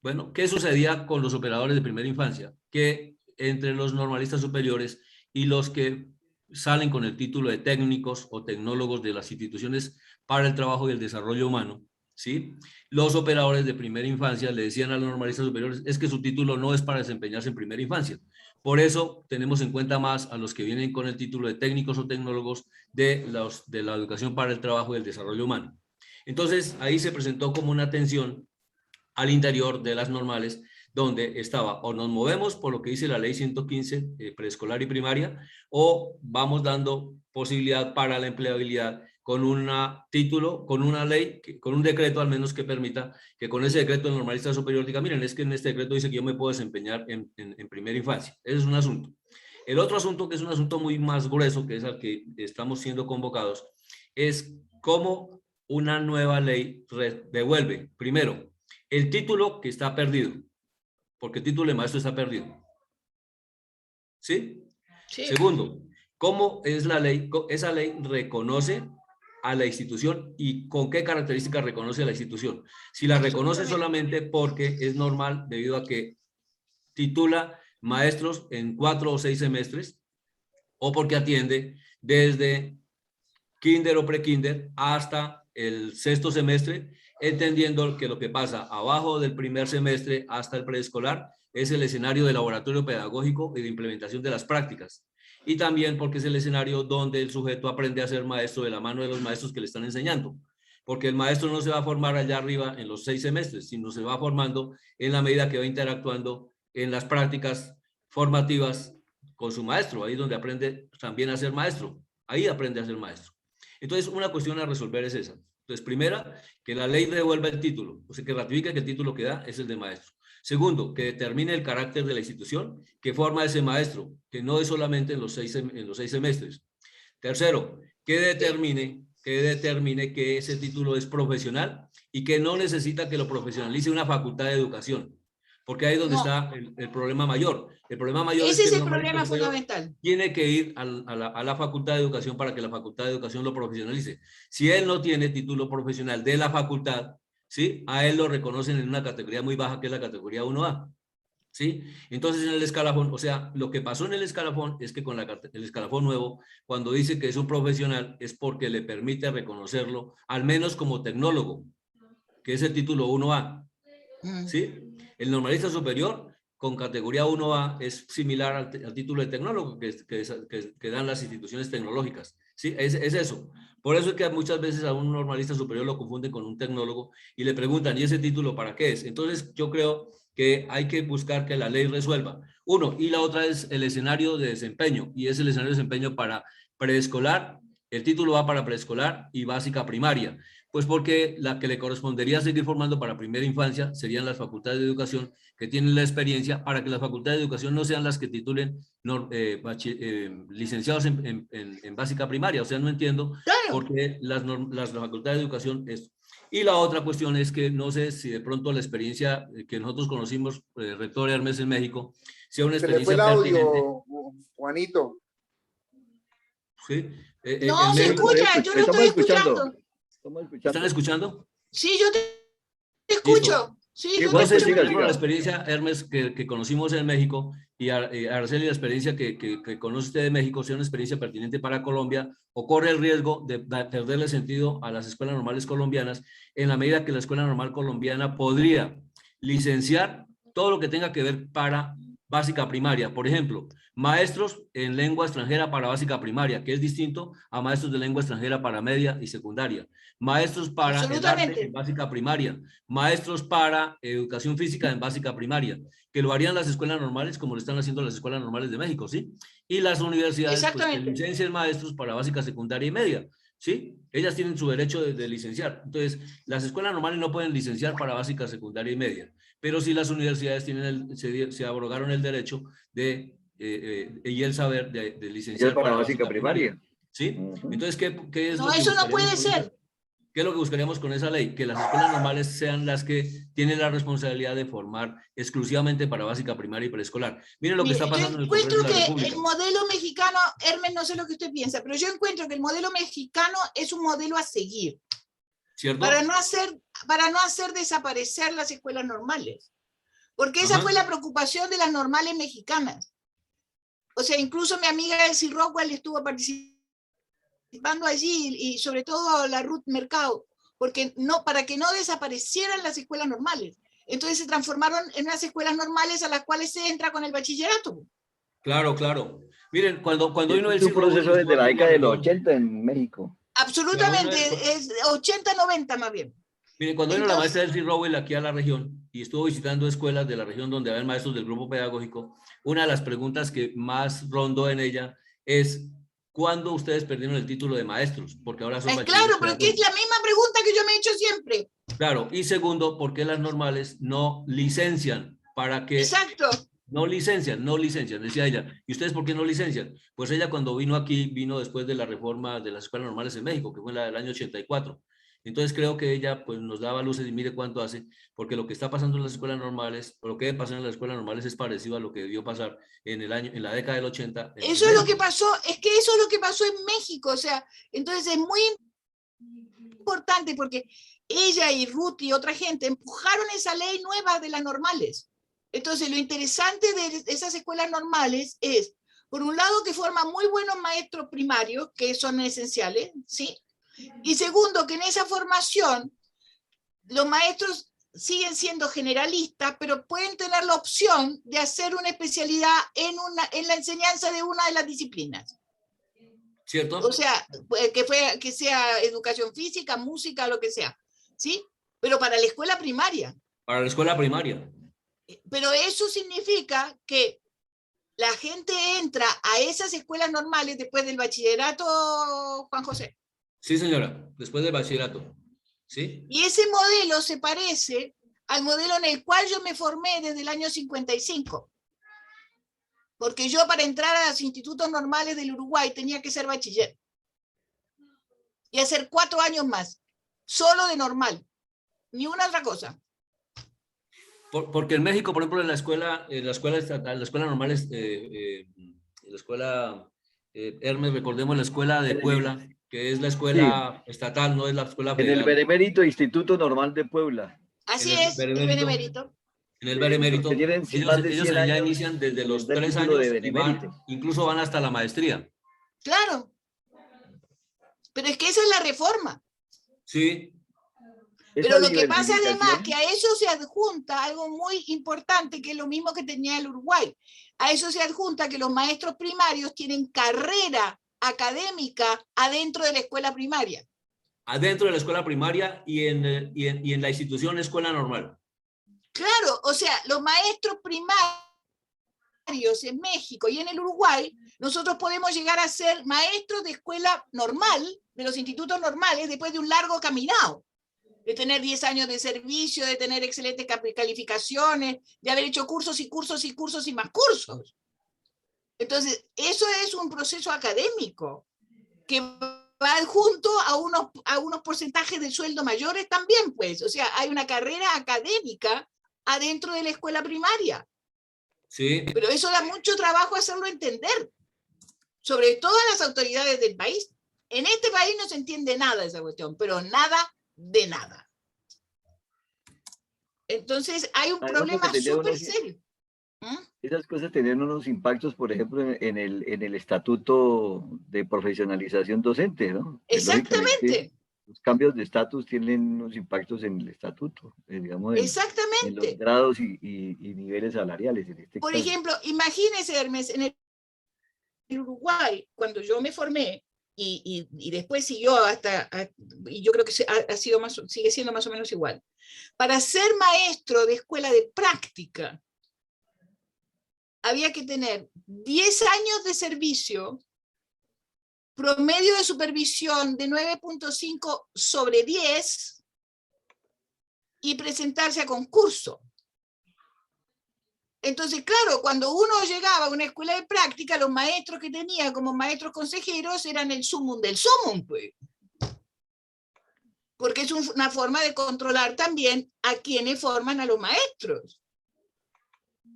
Bueno, ¿qué sucedía con los operadores de primera infancia? Que entre los normalistas superiores y los que salen con el título de técnicos o tecnólogos de las instituciones para el trabajo y el desarrollo humano, ¿sí? Los operadores de primera infancia le decían a los normalistas superiores, es que su título no es para desempeñarse en primera infancia. Por eso tenemos en cuenta más a los que vienen con el título de técnicos o tecnólogos de la educación para el trabajo y el desarrollo humano. Entonces, ahí se presentó como una tensión al interior de las normales, donde estaba o nos movemos por lo que dice la ley 115, preescolar y primaria, o vamos dando posibilidad para la empleabilidad con un título, con una ley, con un decreto al menos que permita que con ese decreto el normalista superior diga, miren, es que en este decreto dice que yo me puedo desempeñar en primera infancia. Ese es un asunto. El otro asunto, que es un asunto muy más grueso, que es al que estamos siendo convocados, es cómo una nueva ley devuelve, primero, el título que está perdido, porque el título de maestro está perdido. ¿Sí? Sí. Segundo, ¿cómo es la ley? Esa ley reconoce a la institución y con qué características reconoce a la institución. Si la reconoce solamente porque es normal debido a que titula maestros en 4 o 6 semestres, o porque atiende desde kinder o prekinder hasta el 6º semestre, entendiendo que lo que pasa abajo del primer semestre hasta el preescolar es el escenario de laboratorio pedagógico y de implementación de las prácticas. Y también porque es el escenario donde el sujeto aprende a ser maestro de la mano de los maestros que le están enseñando. Porque el maestro no se va a formar allá arriba en los 6 semestres, sino se va formando en la medida que va interactuando en las prácticas formativas con su maestro. Ahí es donde aprende también a ser maestro. Ahí aprende a ser maestro. Entonces, una cuestión a resolver es esa. Entonces, primera, que la ley devuelva el título, o sea, que ratifique que el título que da es el de maestro. Segundo, que determine el carácter de la institución que forma ese maestro, que no es solamente en los 6 semestres. Tercero, que determine que ese título es profesional y que no necesita que lo profesionalice una facultad de educación, porque ahí es donde está el problema mayor. El problema mayor ese es que el problema fundamental. Tiene que ir a la facultad de educación para que la facultad de educación lo profesionalice. Si él no tiene título profesional de la facultad, ¿sí? A él lo reconocen en una categoría muy baja, que es la categoría 1A. ¿Sí? Entonces en el escalafón, o sea, lo que pasó en el escalafón es que con el escalafón nuevo, cuando dice que es un profesional, es porque le permite reconocerlo, al menos como tecnólogo, que es el título 1A. ¿Sí? El normalista superior con categoría 1A es similar al título de tecnólogo que dan las instituciones tecnológicas. ¿Sí? Es eso. Por eso es que muchas veces a un normalista superior lo confunden con un tecnólogo y le preguntan, ¿y ese título para qué es? Entonces yo creo que hay que buscar que la ley resuelva. Uno, y la otra es el escenario de desempeño, y es el escenario de desempeño para preescolar. El título va para preescolar y básica primaria. Pues porque la que le correspondería seguir formando para primera infancia serían las facultades de educación que tienen la experiencia, para que las facultades de educación no sean las que titulen licenciados en básica primaria. O sea, no entiendo por qué las facultades de educación es. Y la otra cuestión es que no sé si de pronto la experiencia que nosotros conocimos, rector Hermes en México, sea una experiencia pertinente. Se le fue el audio, Juanito. Sí. No, se escucha, yo lo estoy escuchando. ¿Están escuchando? Sí, yo te escucho. Sí, yo te escucho. La experiencia, Hermes, que conocimos en México, y Araceli, la experiencia que conoce usted de México, sea una experiencia pertinente para Colombia, o corre el riesgo de perderle sentido a las escuelas normales colombianas, en la medida que la escuela normal colombiana podría licenciar todo lo que tenga que ver para básica primaria. Por ejemplo, maestros en lengua extranjera para básica primaria, que es distinto a maestros de lengua extranjera para media y secundaria. Maestros para el arte en básica primaria. Maestros para educación física en básica primaria, que lo harían las escuelas normales como lo están haciendo las escuelas normales de México, ¿sí? Y las universidades pues, que licencien maestros para básica, secundaria y media. ¿sí? Ellas tienen su derecho de licenciar. Entonces, las escuelas normales no pueden licenciar para básica, secundaria y media, pero sí las universidades tienen se abrogaron el derecho y el saber de licenciar para para básica básica primaria, primaria. ¿sí? Entonces, ¿qué es No, lo que eso no buscaríamos puede con esa, ser. qué es lo que buscaríamos con esa ley? Que las escuelas normales sean las que tienen la responsabilidad de formar exclusivamente para básica primaria y preescolar. Miren lo que está Mire, yo pasando en el Congreso encuentro de la que República, el modelo mexicano, Hermes, no sé lo que usted piensa, pero yo encuentro que el modelo mexicano es un modelo a seguir ¿cierto? para no hacer desaparecer las escuelas normales. Porque esa Ajá. fue la preocupación de las normales mexicanas. O sea, incluso mi amiga Elsie Rockwell estuvo participando allí y sobre todo la Ruth Mercado, porque no, para que no desaparecieran las escuelas normales. Entonces se transformaron en unas escuelas normales a las cuales se entra con el bachillerato. Claro, claro. Miren, cuando vino Este el es un Rowell y proceso estuvo desde la aquí en la década de los región, 80 en México. cuando vino, Absolutamente, es 80-90 más bien. miren, cuando vino la maestra Entonces, Elsie Rowell aquí a la región y estuvo visitando escuelas de la región donde había maestros del grupo pedagógico, una de las preguntas que más rondó en ella es, ¿cuándo ustedes perdieron el título de maestros? Porque ahora son bachilleres claro, pero es que es pedagógicos. la misma pregunta que yo me he hecho siempre. Claro, y segundo, ¿por qué las normales no licencian? Para que Exacto. no licencian, decía ella. ¿Y ustedes por qué no licencian? Pues ella cuando vino aquí, vino después de la reforma de las escuelas normales en México, que fue la del año 84. Entonces creo que ella pues nos daba luces y mire cuánto hace, porque lo que está pasando en las escuelas normales, o lo que debe pasar en las escuelas normales es parecido a lo que debió pasar en la década del 80 en Eso es lo que México. pasó, es que eso es lo que pasó en México. O sea, entonces es muy importante porque ella y Ruth y otra gente empujaron esa ley nueva de las normales. Entonces, lo interesante de esas escuelas normales es, por un lado, que forman muy buenos maestros primarios, que son esenciales, ¿sí? Y segundo, que en esa formación los maestros siguen siendo generalistas, pero pueden tener la opción de hacer una especialidad en la enseñanza de una de las disciplinas. ¿Cierto? O sea, que sea educación física, música, lo que sea, ¿sí? Pero para la escuela primaria. Para la escuela primaria. Pero eso significa que la gente entra a esas escuelas normales después del bachillerato, Juan José. Sí, señora, después del bachillerato. ¿Sí? Y ese modelo se parece al modelo en el cual yo me formé desde el año 55. Porque yo para entrar a los institutos normales del Uruguay tenía que ser bachiller. Y hacer 4 años más, solo de normal, ni una otra cosa. Porque en México, por ejemplo, en la escuela estatal, la escuela normal, la escuela Hermes, recordemos la escuela de Puebla, que es la Sí, escuela estatal, no es la escuela en el federal. Benemérito Instituto Normal de Puebla. Así es, el benemérito. En el Los que benemérito, tienen más de ellos 100 allá años inician desde les los da el 3 título de años y benemérito. incluso van hasta la maestría. Claro. Pero es que esa es la reforma. Sí, Pero Esa lo que pasa además diversificación, que a eso se adjunta algo muy importante, que es lo mismo que tenía el Uruguay. A eso se adjunta que los maestros primarios tienen carrera académica adentro de la escuela primaria. adentro de la escuela primaria y en la institución escuela normal. Claro, o sea, los maestros primarios en México y en el Uruguay, nosotros podemos llegar a ser maestros de escuela normal, de los institutos normales, después de un largo caminado, de tener 10 años de servicio, de tener excelentes calificaciones, de haber hecho cursos y cursos y cursos y más cursos. Entonces, eso es un proceso académico que va junto a unos porcentajes de sueldo mayores también, pues. O sea, hay una carrera académica adentro de la escuela primaria. Sí, Pero eso da mucho trabajo hacerlo entender, sobre todo a las autoridades del país. En este país no se entiende nada de esa cuestión, pero nada de nada. Entonces hay un además porque problema tenía súper unos, serio. ¿Mm? esas cosas tenían unos impactos, por ejemplo, en el estatuto de profesionalización docente, ¿no? Que lógicamente Exactamente, los cambios de estatus tienen unos impactos en el estatuto, digamos, en los exactamente. grados y niveles salariales en este Por caso. ejemplo, imagínese, Hermes, en el Uruguay, cuando yo me formé, y después siguió y yo creo que sigue siendo más o menos igual. Para ser maestro de escuela de práctica, había que tener 10 años de servicio promedio de supervisión de 9.5 sobre 10 y presentarse a concurso. Entonces, claro, cuando uno llegaba a una escuela de práctica, los maestros que tenía como maestros consejeros eran el sumum del sumum, pues. Porque es una forma de controlar también a quienes forman a los maestros.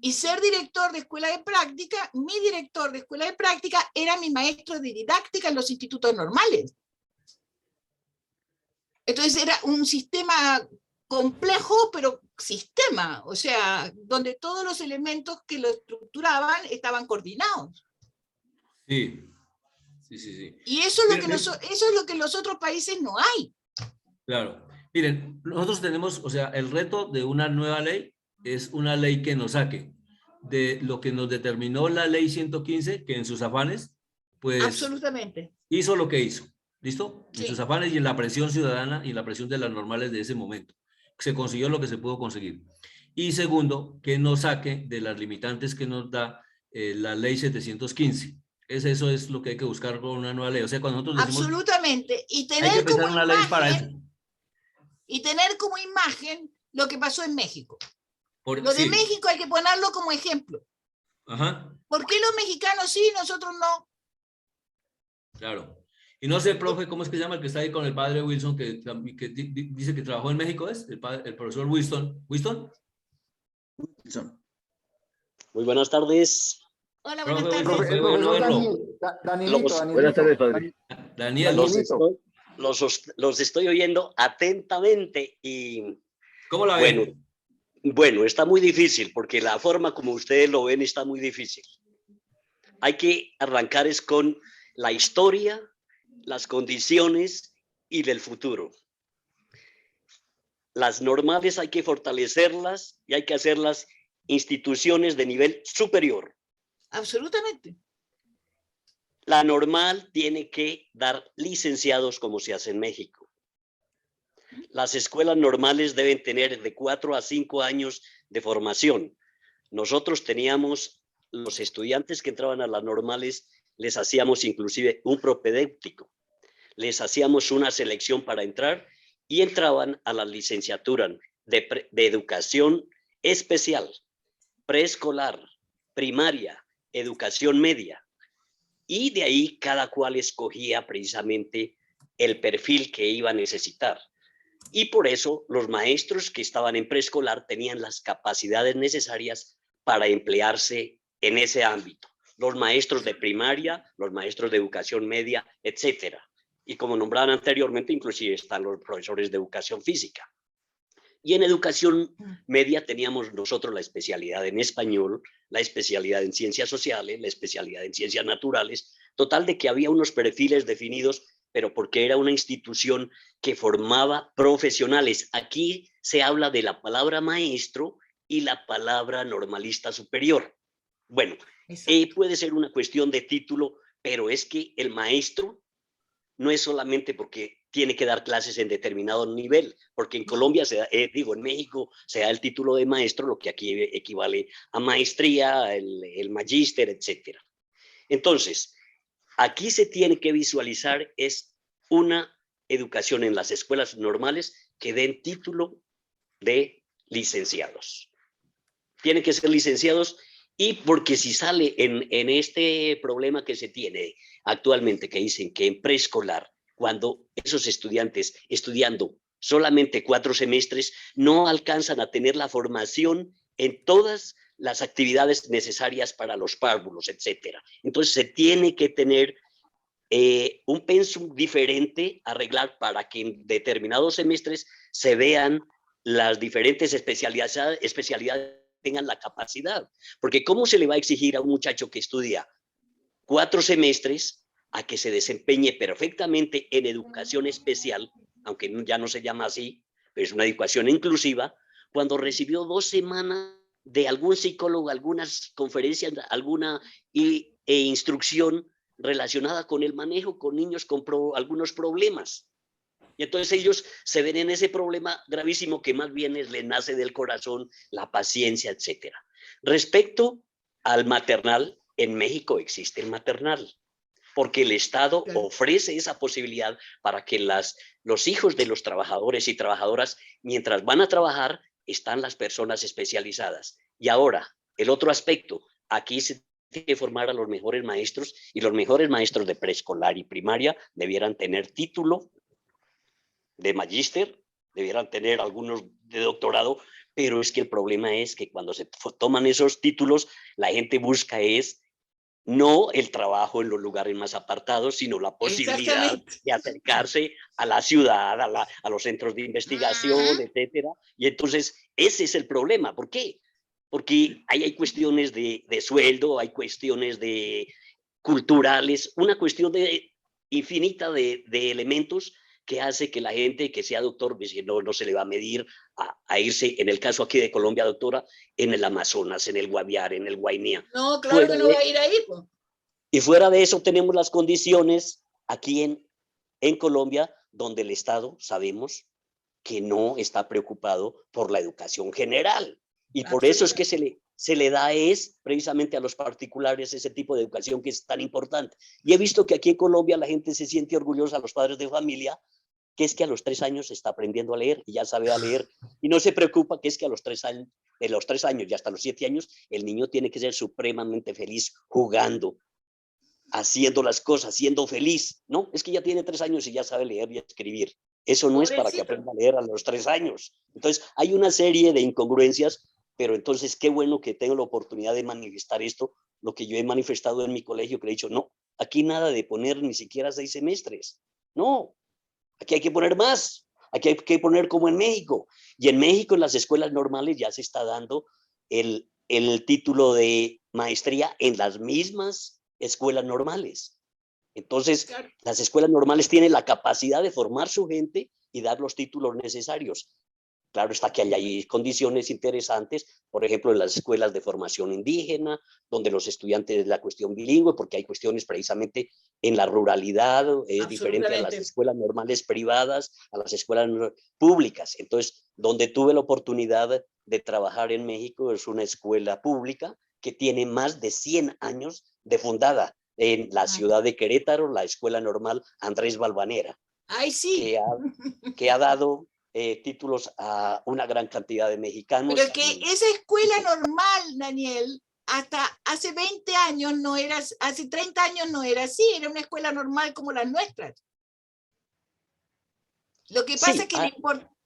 Y ser director de escuela de práctica, mi director de escuela de práctica era mi maestro de didáctica en los institutos normales. Entonces era un sistema complejo, pero sistema, o sea, donde todos los elementos que lo estructuraban estaban coordinados. Sí, sí, sí, sí. Y eso es, Miren, eso es lo que en los otros países no hay. claro. Miren, nosotros tenemos, o sea, el reto de una nueva ley es una ley que nos saque de lo que nos determinó la ley 115, que en sus afanes, pues Absolutamente. hizo lo que hizo. ¿Listo? En Sí. sus afanes y en la presión ciudadana y en la presión de las normales de ese momento. Se consiguió lo que se pudo conseguir. Y segundo, que nos saque de las limitantes que nos da la ley 715. Eso es lo que hay que buscar con una nueva ley. O sea, cuando nosotros decimos... Absolutamente. Y hay que tener pensar como una ley para eso. imagen, y tener como imagen lo que pasó en México. Lo de sí. México hay que ponerlo como ejemplo. Ajá. ¿Por qué los mexicanos sí, nosotros no? Claro. Y no sé, profe, ¿cómo es que se llama el que está ahí con el padre Wilson, que dice que trabajó en México? ¿Es el profesor Winston? ¿Winston? Muy buenas tardes. Hola, Profe buenas Wilson, tardes. fue El bueno profesor verlo. Danielito, Buenas tardes, padre. Daniel, Danielito. Los estoy oyendo atentamente y ¿cómo la bueno, ven? bueno, está muy difícil porque la forma como ustedes lo ven está muy difícil. Hay que arrancar es con la historia, las condiciones y del futuro. Las normales hay que fortalecerlas y hay que hacerlas instituciones de nivel superior. Absolutamente. La normal tiene que dar licenciados como se hace en México. Las escuelas normales deben tener de 4 a 5 años de formación. Nosotros teníamos, los estudiantes que entraban a las normales, les hacíamos inclusive un propedéutico. Les hacíamos una selección para entrar y entraban a la licenciatura de educación especial, preescolar, primaria, educación media. Y de ahí cada cual escogía precisamente el perfil que iba a necesitar. Y por eso los maestros que estaban en preescolar tenían las capacidades necesarias para emplearse en ese ámbito. Los maestros de primaria, los maestros de educación media, etcétera. Y como nombraban anteriormente, inclusive están los profesores de educación física. Y en educación media teníamos nosotros la especialidad en español, la especialidad en ciencias sociales, la especialidad en ciencias naturales, total de que había unos perfiles definidos, pero porque era una institución que formaba profesionales. Aquí se habla de la palabra maestro y la palabra normalista superior. Bueno, puede ser una cuestión de título, pero es que el maestro no es solamente porque tiene que dar clases en determinado nivel, porque en Colombia, en México, se da el título de maestro, lo que aquí equivale a maestría, el magíster, etc. Entonces, aquí se tiene que visualizar es una educación en las escuelas normales que den título de licenciados. Tienen que ser licenciados y porque si sale en este problema que se tiene actualmente, que dicen que en preescolar, cuando esos estudiantes estudiando solamente 4 semestres no alcanzan a tener la formación en todas las actividades necesarias para los párvulos, etcétera. Entonces se tiene que tener un pensum diferente, arreglar para que en determinados semestres se vean las diferentes especialidades tengan la capacidad. Porque ¿cómo se le va a exigir a un muchacho que estudia 4 semestres a que se desempeñe perfectamente en educación especial, aunque ya no se llama así, pero es una educación inclusiva, cuando recibió 2 semanas de algún psicólogo, algunas conferencias, alguna instrucción relacionada con el manejo con niños con algunos problemas? Y entonces ellos se ven en ese problema gravísimo que más bien les nace del corazón, la paciencia, etcétera. Respecto al maternal, en México existe el maternal. porque el Estado Claro. ofrece esa posibilidad para que los hijos de los trabajadores y trabajadoras, mientras van a trabajar, están las personas especializadas. Y ahora, el otro aspecto, aquí se tiene que formar a los mejores maestros, y los mejores maestros de preescolar y primaria debieran tener título de magíster, debieran tener algunos de doctorado, pero es que el problema es que cuando se toman esos títulos, la gente busca es no el trabajo en los lugares más apartados, sino la posibilidad Exactamente. de acercarse a la ciudad, a los centros de investigación, etcétera. Y entonces ese es el problema. ¿Por qué? Porque ahí hay cuestiones de sueldo, hay cuestiones culturales, una cuestión infinita de elementos que hace que la gente que sea doctor, pues, no se le va a medir a irse, en el caso aquí de Colombia, doctora, en el Amazonas, en el Guaviare, en el Guainía. No, claro que no va a ir ahí, pues. Y fuera de eso tenemos las condiciones aquí en Colombia, donde el Estado sabemos que no está preocupado por la educación general. Y por eso es que se le da precisamente a los particulares ese tipo de educación que es tan importante. Y he visto que aquí en Colombia la gente se siente orgullosa, los padres de familia, que es que a los 3 años está aprendiendo a leer y ya sabe a leer. Y no se preocupa que es que a los 3 años, de los 3 años y hasta los 7 años, el niño tiene que ser supremamente feliz jugando, haciendo las cosas, siendo feliz. No, es que ya tiene 3 años y ya sabe leer y escribir. Eso no es para que aprenda a leer a los 3 años. Entonces, hay una serie de incongruencias, pero entonces qué bueno que tengo la oportunidad de manifestar esto, lo que yo he manifestado en mi colegio, que he dicho, no, aquí nada de poner ni siquiera 6 semestres. No, aquí hay que poner más. Aquí hay que poner como en México. Y en México, en las escuelas normales, ya se está dando el título de maestría en las mismas escuelas normales. Entonces, Claro. las escuelas normales tienen la capacidad de formar su gente y dar los títulos necesarios. Claro está que hay condiciones interesantes, por ejemplo, en las escuelas de formación indígena, donde los estudiantes de la cuestión bilingüe, porque hay cuestiones precisamente en la ruralidad, es diferente a las escuelas normales privadas, a las escuelas públicas. Entonces, donde tuve la oportunidad de trabajar en México, es una escuela pública que tiene más de 100 años de fundada en la ciudad de Querétaro, la Escuela Normal Andrés Valvanera. Ay, sí. Que ha dado títulos a una gran cantidad de mexicanos. Pero que esa escuela normal, Daniel, hasta hace 20 años no era, hace 30 años no era así, era una escuela normal como las nuestras. Lo que pasa es que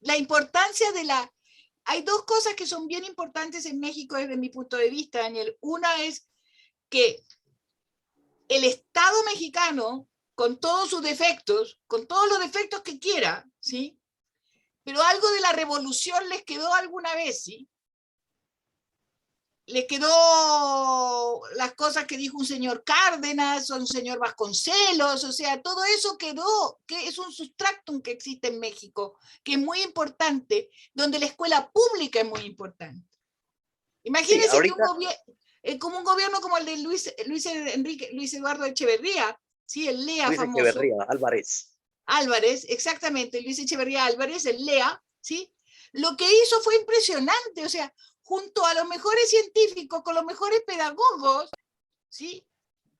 la importancia de la... Hay dos cosas que son bien importantes en México desde mi punto de vista, Daniel. Una es que el Estado mexicano, con todos sus defectos, con todos los defectos que quiera, ¿sí? Pero algo de la revolución les quedó alguna vez, ¿sí? Les quedó las cosas que dijo un señor Cárdenas, o un señor Vasconcelos, o sea, todo eso quedó, que es un substractum que existe en México, que es muy importante, donde la escuela pública es muy importante. Imagínense sí, que como un gobierno como el de Luis Eduardo Echeverría, ¿sí? El LEA Luis famoso. Echeverría, Álvarez, exactamente, Luis Echeverría Álvarez, el LEA, ¿sí? Lo que hizo fue impresionante, o sea, junto a los mejores científicos, con los mejores pedagogos, ¿sí?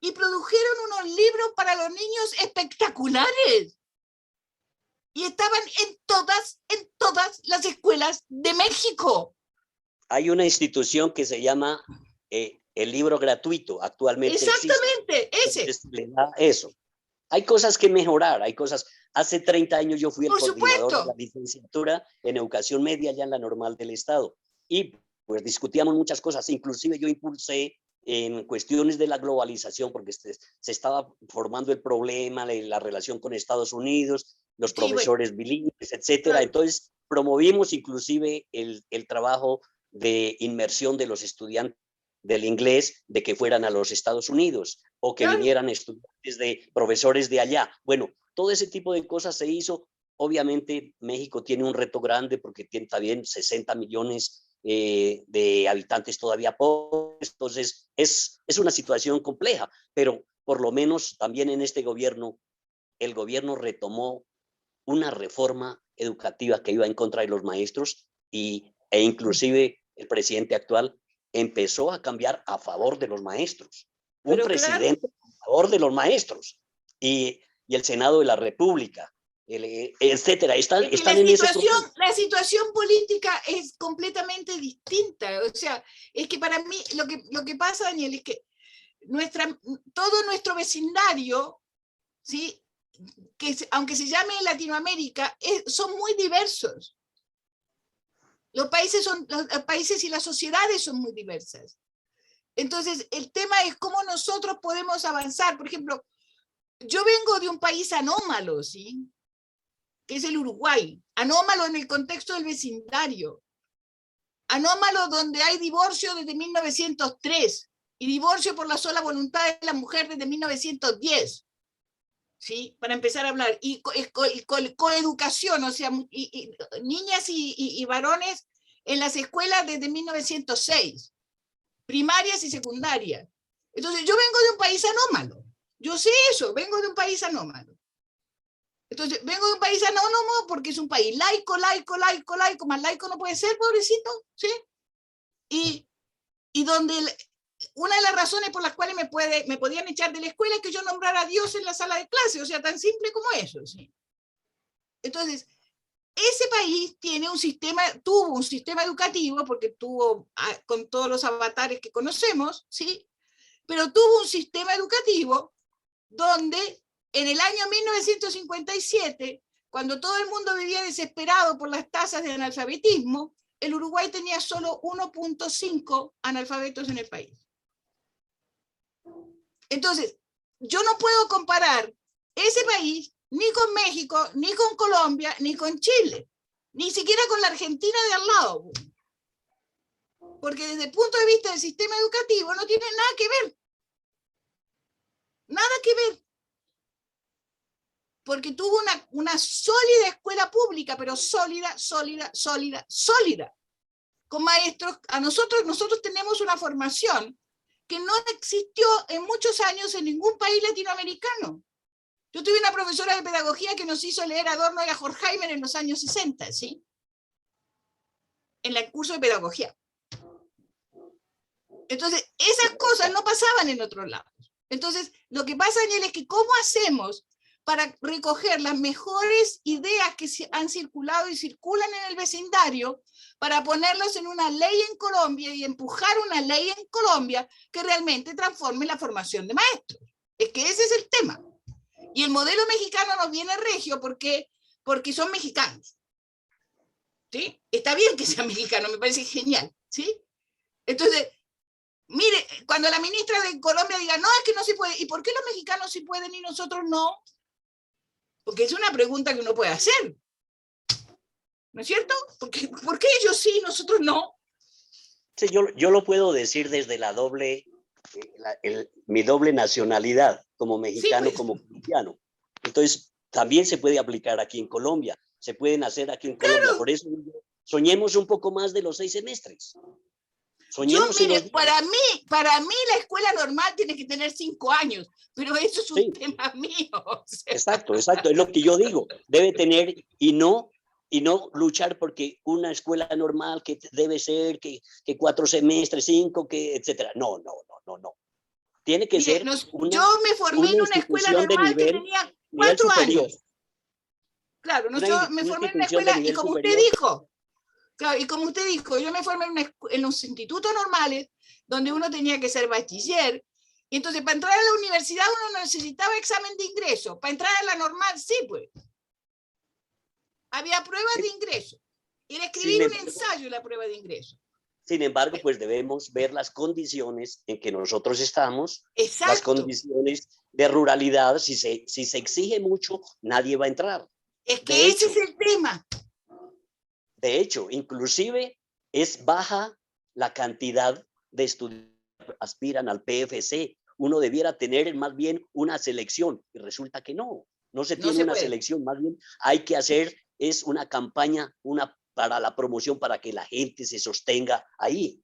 Y produjeron unos libros para los niños espectaculares. Y estaban en todas las escuelas de México. Hay una institución que se llama el libro gratuito, actualmente exactamente, existe. Ese. Le da eso. Hay cosas que mejorar, hay cosas. Hace 30 años yo fui el coordinador de la licenciatura en educación media allá en la Normal del Estado. Y pues discutíamos muchas cosas, inclusive yo impulsé en cuestiones de la globalización, porque se estaba formando el problema de la relación con Estados Unidos, los profesores bilingües, etcétera. Entonces promovimos inclusive el trabajo de inmersión de los estudiantes del inglés, de que fueran a los Estados Unidos o que vinieran estudiantes de profesores de allá. Bueno, todo ese tipo de cosas se hizo. Obviamente México tiene un reto grande porque tiene también 60 millones de habitantes todavía pobres, entonces es una situación compleja, pero por lo menos también en este gobierno, el gobierno retomó una reforma educativa que iba en contra de los maestros e inclusive el presidente actual empezó a cambiar a favor de los maestros. Un presidente a gobernador de los maestros y el Senado de la República, etcétera. Están en ese proceso. La situación política es completamente distinta. O sea, es que para mí lo que pasa, Daniel, es que todo nuestro vecindario, ¿sí? Que aunque se llame Latinoamérica, son muy diversos. Los países y las sociedades son muy diversas. Entonces, el tema es cómo nosotros podemos avanzar. Por ejemplo, yo vengo de un país anómalo, ¿sí? Que es el Uruguay. Anómalo en el contexto del vecindario. Anómalo donde hay divorcio desde 1903 y divorcio por la sola voluntad de la mujer desde 1910. ¿Sí? Para empezar a hablar. Y coeducación, o sea, niñas y varones en las escuelas desde 1906. Primarias y secundarias. Entonces, yo vengo de un país anómalo. Yo sé eso, vengo de un país anómalo. Entonces, vengo de un país anónimo porque es un país laico, más laico no puede ser, pobrecito, ¿sí? Y donde una de las razones por las cuales me podían echar de la escuela es que yo nombrara a Dios en la sala de clase, o sea, tan simple como eso, ¿sí? Entonces, ese país tuvo un sistema educativo, porque tuvo con todos los avatares que conocemos, ¿sí? Pero tuvo un sistema educativo donde en el año 1957, cuando todo el mundo vivía desesperado por las tasas de analfabetismo, el Uruguay tenía solo 1.5 analfabetos en el país. Entonces, yo no puedo comparar ese país ni con México, ni con Colombia, ni con Chile, ni siquiera con la Argentina de al lado. Porque desde el punto de vista del sistema educativo no tiene nada que ver. Nada que ver. Porque tuvo una sólida escuela pública, pero sólida. Con maestros, nosotros tenemos una formación que no existió en muchos años en ningún país latinoamericano. Yo tuve una profesora de pedagogía que nos hizo leer a Adorno y a Horkheimer en los años 60, ¿sí? En el curso de pedagogía. Entonces, esas cosas no pasaban en otros lados. Entonces, lo que pasa, Daniel, es que ¿cómo hacemos para recoger las mejores ideas que han circulado y circulan en el vecindario para ponerlos en una ley en Colombia y empujar una ley en Colombia que realmente transforme la formación de maestros? Es que ese es el tema. Y el modelo mexicano nos viene regio porque son mexicanos. ¿Sí? Está bien que sea mexicano, me parece genial. ¿Sí? Entonces, mire, cuando la ministra de Colombia diga, no, es que no se puede, ¿y por qué los mexicanos sí pueden y nosotros no? Porque es una pregunta que uno puede hacer. ¿No es cierto? ¿Por qué ellos sí y nosotros no? Sí, yo lo puedo decir desde mi doble nacionalidad, como mexicano, sí, pues, como colombiano. Entonces, también se puede aplicar aquí en Colombia. Se pueden hacer aquí en Colombia. Claro. Por eso soñemos un poco más de los 6 semestres. Mire, para mí la escuela normal tiene que tener 5 años, pero eso es un tema mío. O sea. Exacto, es lo que yo digo. Debe tener y no luchar porque una escuela normal que debe ser que 4 semestres, 5, que etcétera. No. Tiene que ser yo me formé en una escuela normal que tenía 4 años. Claro, yo me formé en una escuela y como usted dijo, claro, y como usted dijo, yo me formé en los institutos normales, donde uno tenía que ser bachiller, y entonces para entrar a la universidad uno no necesitaba examen de ingreso, para entrar a la normal sí, pues. Había pruebas de ingreso, era escribir un ensayo en la prueba de ingreso. Sin embargo, pues debemos ver las condiciones en que nosotros estamos, exacto, las condiciones de ruralidad. Si se exige mucho, nadie va a entrar. Es que ese es el tema. De hecho, inclusive es baja la cantidad de estudiantes que aspiran al PFC. Uno debiera tener más bien una selección y resulta que no se tiene una selección. Más bien hay que hacer una campaña para la promoción para que la gente se sostenga ahí.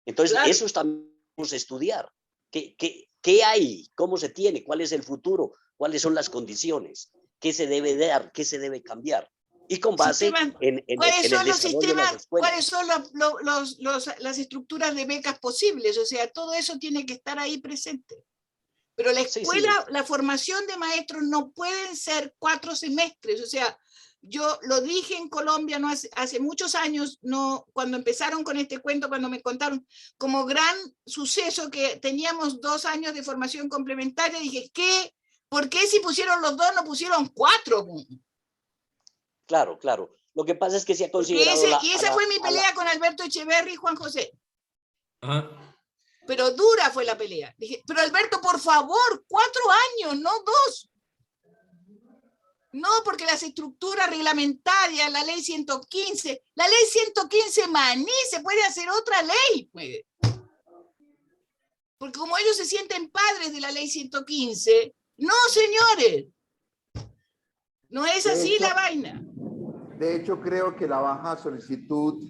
Entonces, claro, eso también vamos a estudiar. ¿Qué hay? ¿Cómo se tiene? ¿Cuál es el futuro? ¿Cuáles son las condiciones? ¿Qué se debe dar? ¿Qué se debe cambiar? Y con base en ¿cuáles son los sistemas? ¿Cuáles son las estructuras de becas posibles? O sea, todo eso tiene que estar ahí presente. Pero la Sí, escuela, sí. la formación de maestros no pueden ser 4 semestres. O sea, yo lo dije en Colombia no hace muchos años, no, cuando empezaron con este cuento, cuando me contaron como gran suceso que teníamos 2 años de formación complementaria, dije, ¿qué? ¿Por qué si pusieron los 2 no pusieron 4? Claro, claro. Lo que pasa es que se ha Porque considerado esa fue mi pelea con Alberto Echeverry y Juan José. Ajá. Pero dura fue la pelea. Dije, pero Alberto, por favor, 4 años, no 2. No, porque las estructuras reglamentarias, la ley 115, maní, se puede hacer otra ley. Pues. Porque como ellos se sienten padres de la ley 115, no, señores. No es así la vaina. De hecho, creo que la baja solicitud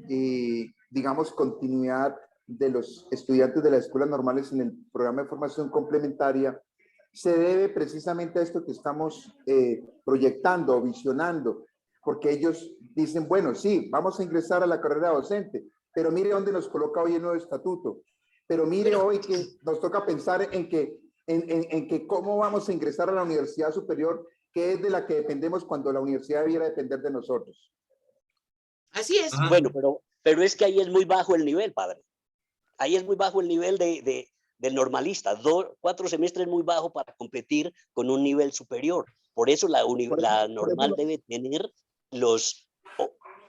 y, digamos, continuidad de los estudiantes de las escuelas normales en el programa de formación complementaria se debe precisamente a esto que estamos proyectando, visionando, porque ellos dicen, bueno, sí, vamos a ingresar a la carrera docente, pero mire dónde nos coloca hoy el nuevo estatuto, pero mire hoy que nos toca pensar en que cómo vamos a ingresar a la universidad superior, que es de la que dependemos cuando la universidad debiera depender de nosotros. Así es. Ajá. Bueno, pero es que ahí es muy bajo el nivel, padre. Ahí es muy bajo el nivel del normalista. 4 semestres es muy bajo para competir con un nivel superior. Por eso la normal debe tener los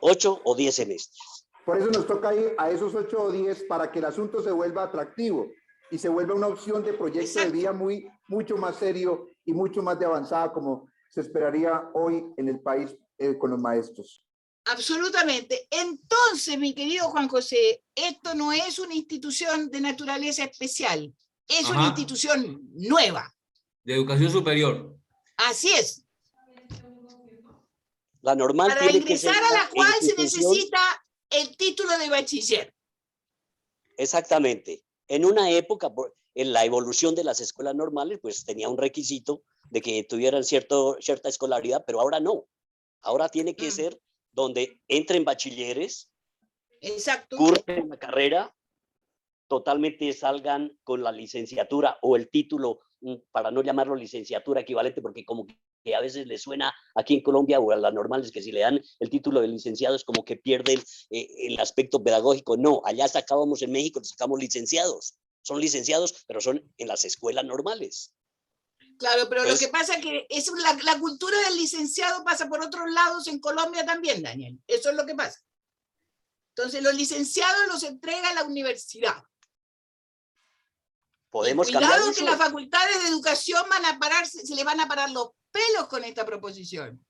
8 o 10 semestres. Por eso nos toca ir a esos 8 o 10 para que el asunto se vuelva atractivo y se vuelva una opción de proyecto de vida mucho más serio y mucho más de avanzada como se esperaría hoy en el país con los maestros. Absolutamente. Entonces, mi querido Juan José, esto no es una institución de naturaleza especial, es una institución nueva. De educación superior. Así es. La normal Para tiene ingresar que ser a la cual se institución... necesita el título de bachiller. Exactamente. En una época, en la evolución de las escuelas normales, pues tenía un requisito de que tuvieran cierta escolaridad, pero ahora no. Ahora tiene que ser donde entren bachilleres, exacto, cursen la carrera, totalmente salgan con la licenciatura o el título, para no llamarlo licenciatura equivalente, porque como que a veces le suena aquí en Colombia o a las normales que si le dan el título de licenciado es como que pierden el aspecto pedagógico. No, allá sacábamos en México, sacamos licenciados. Son licenciados, pero son en las escuelas normales. Claro, pero entonces, lo que pasa es que la cultura del licenciado pasa por otros lados en Colombia también, Daniel. Eso es lo que pasa. Entonces, los licenciados los entrega a la universidad. Podemos y cuidado cambiar que las facultades de educación se le van a parar los pelos con esta proposición.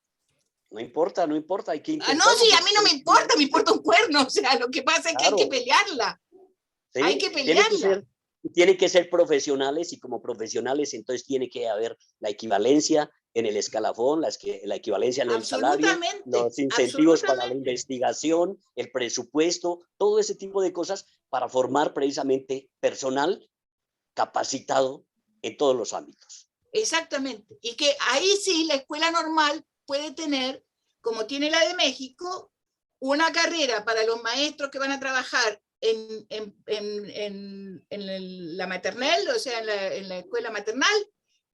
No importa, no importa, hay que intentarlo. No, sí, a mí no me importa un cuerno. O sea, lo que pasa es que hay que pelearla. ¿Sí? Hay que pelearla. Tienen que ser profesionales y como profesionales entonces tiene que haber la equivalencia en el escalafón, la equivalencia en el salario, los incentivos para la investigación, el presupuesto, todo ese tipo de cosas para formar precisamente personal capacitado en todos los ámbitos. Exactamente. Y que ahí sí la escuela normal puede tener, como tiene la de México, una carrera para los maestros que van a trabajar en la maternal, o sea, en la escuela maternal,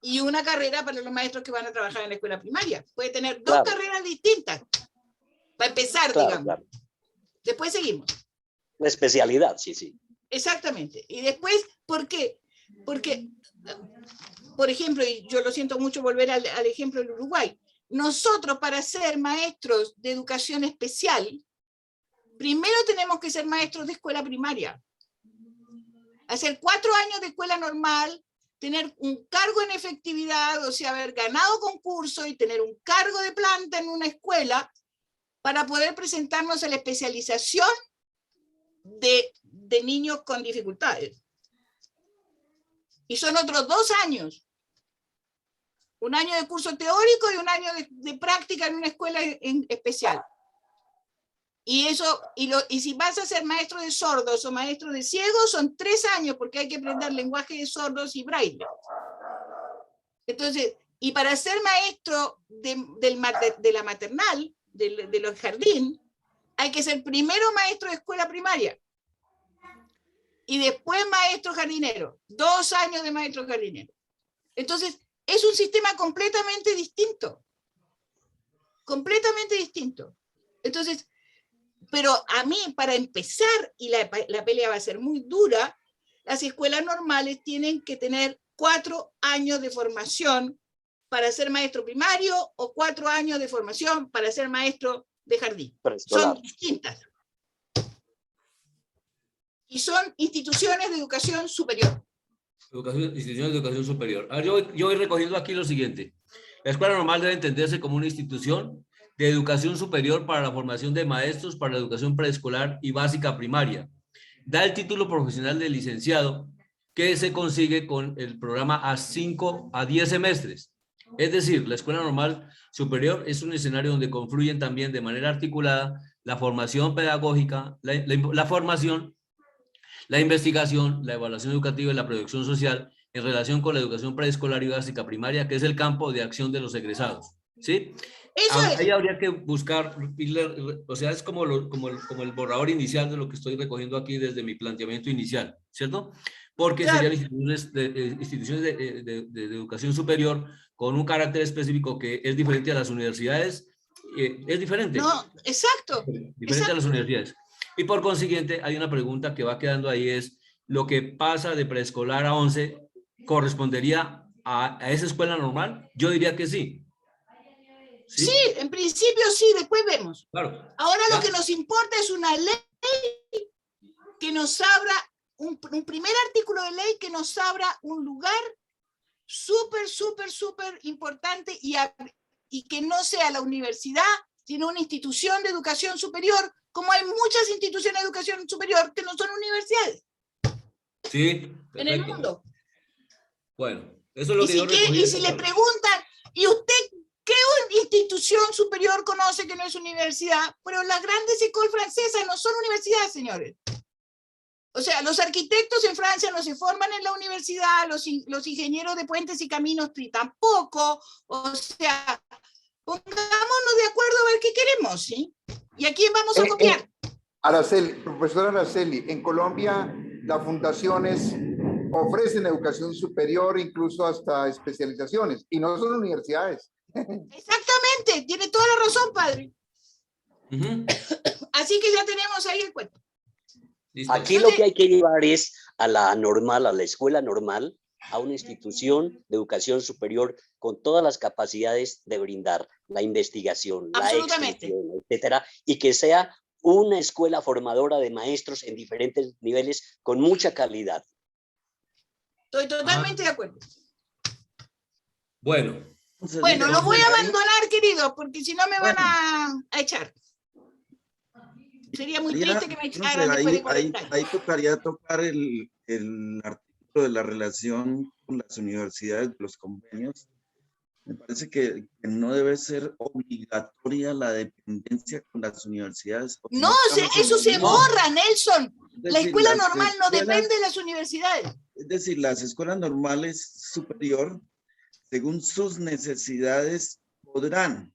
y una carrera para los maestros que van a trabajar en la escuela primaria. Puede tener dos carreras distintas, para empezar, digamos. Claro. Después seguimos. La especialidad, sí, sí. Exactamente. Y después, ¿por qué? Porque, por ejemplo, y yo lo siento mucho volver al ejemplo del Uruguay, nosotros para ser maestros de educación especial, primero tenemos que ser maestros de escuela primaria. Hacer 4 años de escuela normal, tener un cargo en efectividad, o sea, haber ganado concurso y tener un cargo de planta en una escuela para poder presentarnos a la especialización de niños con dificultades. Y son otros 2 años. Un año de curso teórico y un año de práctica en una escuela especial. Y eso, y si vas a ser maestro de sordos o maestro de ciegos, son 3 años, porque hay que aprender lenguaje de sordos y braille. Entonces, y para ser maestro de la maternal, de los jardín, hay que ser primero maestro de escuela primaria. y después maestro jardinero, 2 años de maestro jardinero. Entonces, es un sistema completamente distinto. Completamente distinto. Entonces, pero a mí, para empezar, y la pelea va a ser muy dura, las escuelas normales tienen que tener 4 años de formación para ser maestro primario o 4 años de formación para ser maestro de jardín. Preescolar. Son distintas. Y son instituciones de educación superior. Instituciones de educación superior. Ahora, yo voy recogiendo aquí lo siguiente. La escuela normal debe entenderse como una institución de educación superior para la formación de maestros para la educación preescolar y básica primaria. Da el título profesional de licenciado que se consigue con el programa a 5 a 10 semestres. Es decir, la escuela normal superior es un escenario donde confluyen también de manera articulada la formación pedagógica, la formación, la investigación, la evaluación educativa y la proyección social en relación con la educación preescolar y básica primaria, que es el campo de acción de los egresados. ¿Sí? Ahí habría que buscar, o sea, es como el borrador inicial de lo que estoy recogiendo aquí desde mi planteamiento inicial, ¿cierto? Porque serían instituciones de educación superior con un carácter específico que es diferente a las universidades, es diferente. No, exacto. Diferente a las universidades. Y por consiguiente, hay una pregunta que va quedando ahí, es, ¿lo que pasa de preescolar a 11 correspondería a esa escuela normal? Yo diría que sí. Sí, sí, en principio sí, después vemos. Claro. Ahora lo que nos importa es una ley que nos abra, un primer artículo de ley que nos abra un lugar súper importante y que no sea la universidad, sino una institución de educación superior, como hay muchas instituciones de educación superior que no son universidades. Sí, perfecto. En el mundo. Bueno, eso es lo que yo recogí. Y si le preguntan, ¿y usted qué institución superior conoce que no es universidad? Pero las grandes écoles francesas no son universidades, señores. O sea, los arquitectos en Francia no se forman en la universidad, los ingenieros de puentes y caminos tampoco. O sea, pongámonos de acuerdo a ver qué queremos, ¿sí? ¿Y a quién vamos a copiar? Araceli, profesora Araceli, en Colombia las fundaciones ofrecen educación superior, incluso hasta especializaciones, y no son universidades. Exactamente, tiene toda la razón, padre. Así que ya tenemos ahí el cuento. Listo. Aquí lo que hay que llevar es a la normal, a la escuela normal, a una institución de educación superior con todas las capacidades de brindar la investigación, la extensión, etcétera, y que sea una escuela formadora de maestros en diferentes niveles con mucha calidad. Estoy totalmente de acuerdo. Bueno. Bueno, los voy a abandonar, queridos, porque si no me van a echar. Sería muy triste que me echaran después de 40 años. Ahí tocaría tocar el artículo de la relación con las universidades, los convenios. Me parece que no debe ser obligatoria la dependencia con las universidades. No, eso se borra, Nelson. La escuela normal no depende de las universidades. Es decir, las escuelas normales superior, según sus necesidades, podrán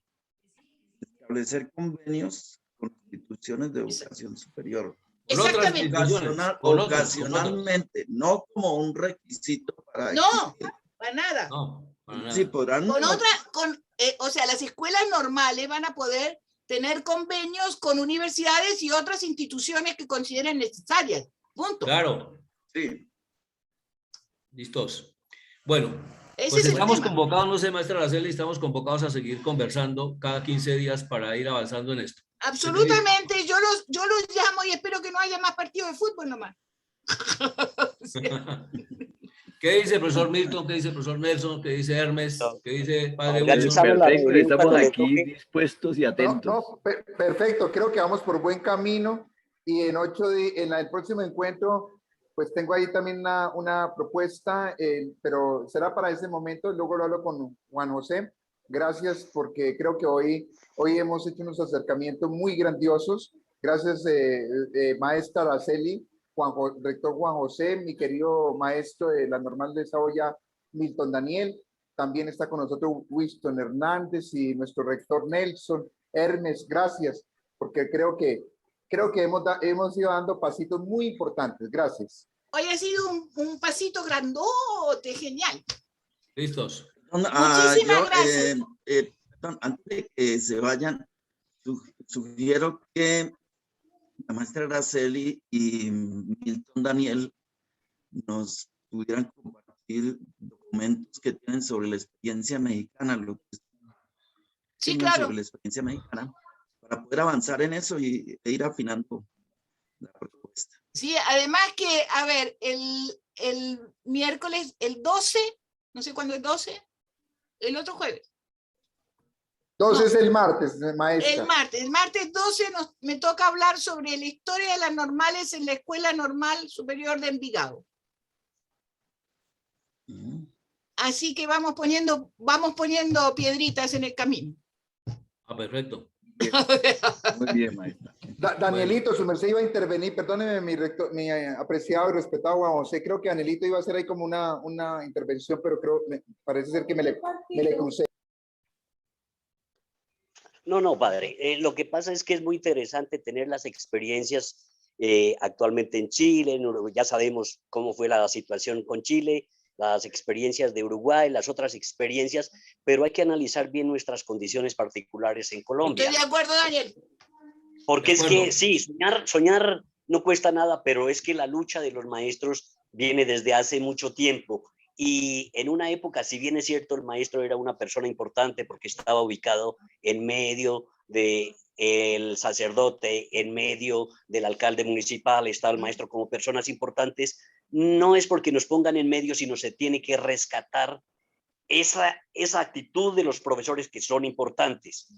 establecer convenios con instituciones de educación superior. Exactamente. Ocasionalmente, no como un requisito para... No, para nada. No. Sí, podrán. O sea, las escuelas normales van a poder tener convenios con universidades y otras instituciones que consideren necesarias. Punto. Claro. Sí. Listos. Bueno, pues estamos convocados, no sé, maestra Araceli, estamos convocados a seguir conversando cada 15 días para ir avanzando en esto. Absolutamente, yo los llamo y espero que no haya más partidos de fútbol nomás. ¿Qué dice el profesor Milton? ¿Qué dice el profesor Nelson? ¿Qué dice Hermes? ¿Qué dice padre Wilson? Perfecto, estamos aquí dispuestos y atentos. Perfecto, creo que vamos por buen camino y en el próximo encuentro, pues tengo ahí también una propuesta, pero será para ese momento, luego lo hablo con Juan José. Gracias porque creo que hoy hemos hecho unos acercamientos muy grandiosos. Gracias, maestra Araceli. Rector Juan José, mi querido maestro de la normal de Saboya, Milton Daniel, también está con nosotros Winston Hernández y nuestro rector Nelson. Hermes, gracias, porque creo que hemos ido dando pasitos muy importantes. Gracias. hoy ha sido un pasito grandote, genial. Listos. Muchísimas gracias. Perdón, antes de que se vayan, sugiero que la maestra Araceli y Milton Daniel nos pudieran compartir documentos que tienen sobre la experiencia mexicana, lo que Sí, tienen claro. sobre la experiencia mexicana, para poder avanzar en eso e ir afinando la propuesta. Sí, además que, a ver, el miércoles, el 12, no sé cuándo es 12, el otro jueves. 12 No. es el martes, maestra. El martes 12 me toca hablar sobre la historia de las normales en la Escuela Normal Superior de Envigado. Así que vamos poniendo piedritas en el camino. Ah, perfecto. Muy bien, maestra. Danielito, su merced iba a intervenir, perdóneme mi apreciado y respetado Juan José, creo que Danielito iba a hacer ahí como una intervención, pero parece ser que me le crucé. No, padre. Lo que pasa es que es muy interesante tener las experiencias actualmente en Chile. Ya sabemos cómo fue la situación con Chile, las experiencias de Uruguay, las otras experiencias, pero hay que analizar bien nuestras condiciones particulares en Colombia. Estoy de acuerdo, Daniel. Porque es que sí, soñar no cuesta nada, pero es que la lucha de los maestros viene desde hace mucho tiempo. Y en una época, si bien es cierto, el maestro era una persona importante porque estaba ubicado en medio del sacerdote, en medio del alcalde municipal, estaba el maestro como personas importantes, no es porque nos pongan en medio, sino se tiene que rescatar esa actitud de los profesores que son importantes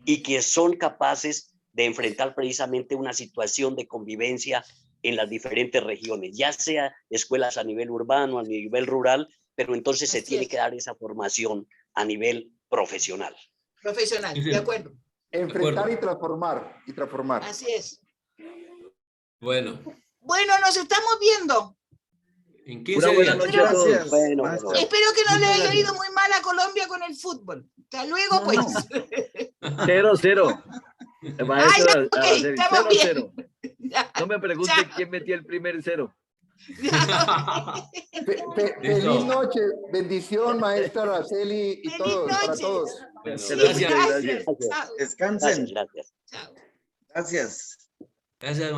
y que son capaces de enfrentar precisamente una situación de convivencia en las diferentes regiones, ya sea escuelas a nivel urbano, a nivel rural, pero entonces se tiene que dar esa formación a nivel profesional. Profesional, Sí, sí. de acuerdo. Enfrentar y transformar. Así es. Bueno, Bueno, nos estamos viendo. en 15 Una buena días. noche a todos. Gracias, Bueno, maestra. bueno. Espero que no le Muchas haya gracias. ido muy mal a Colombia con el fútbol. Hasta luego, No, pues. no. 0-0. Maestro ya, ok, Araceli, estamos 0-0. Ya, No me pregunte chao. quién metió el primer 0. Ya. Feliz noche, bendición, maestra Araceli y Feliz todos, para noches. todos. Bueno, Sí, gracias. gracias. Chao. Descansen. Gracias. Chao. Gracias. Gracias,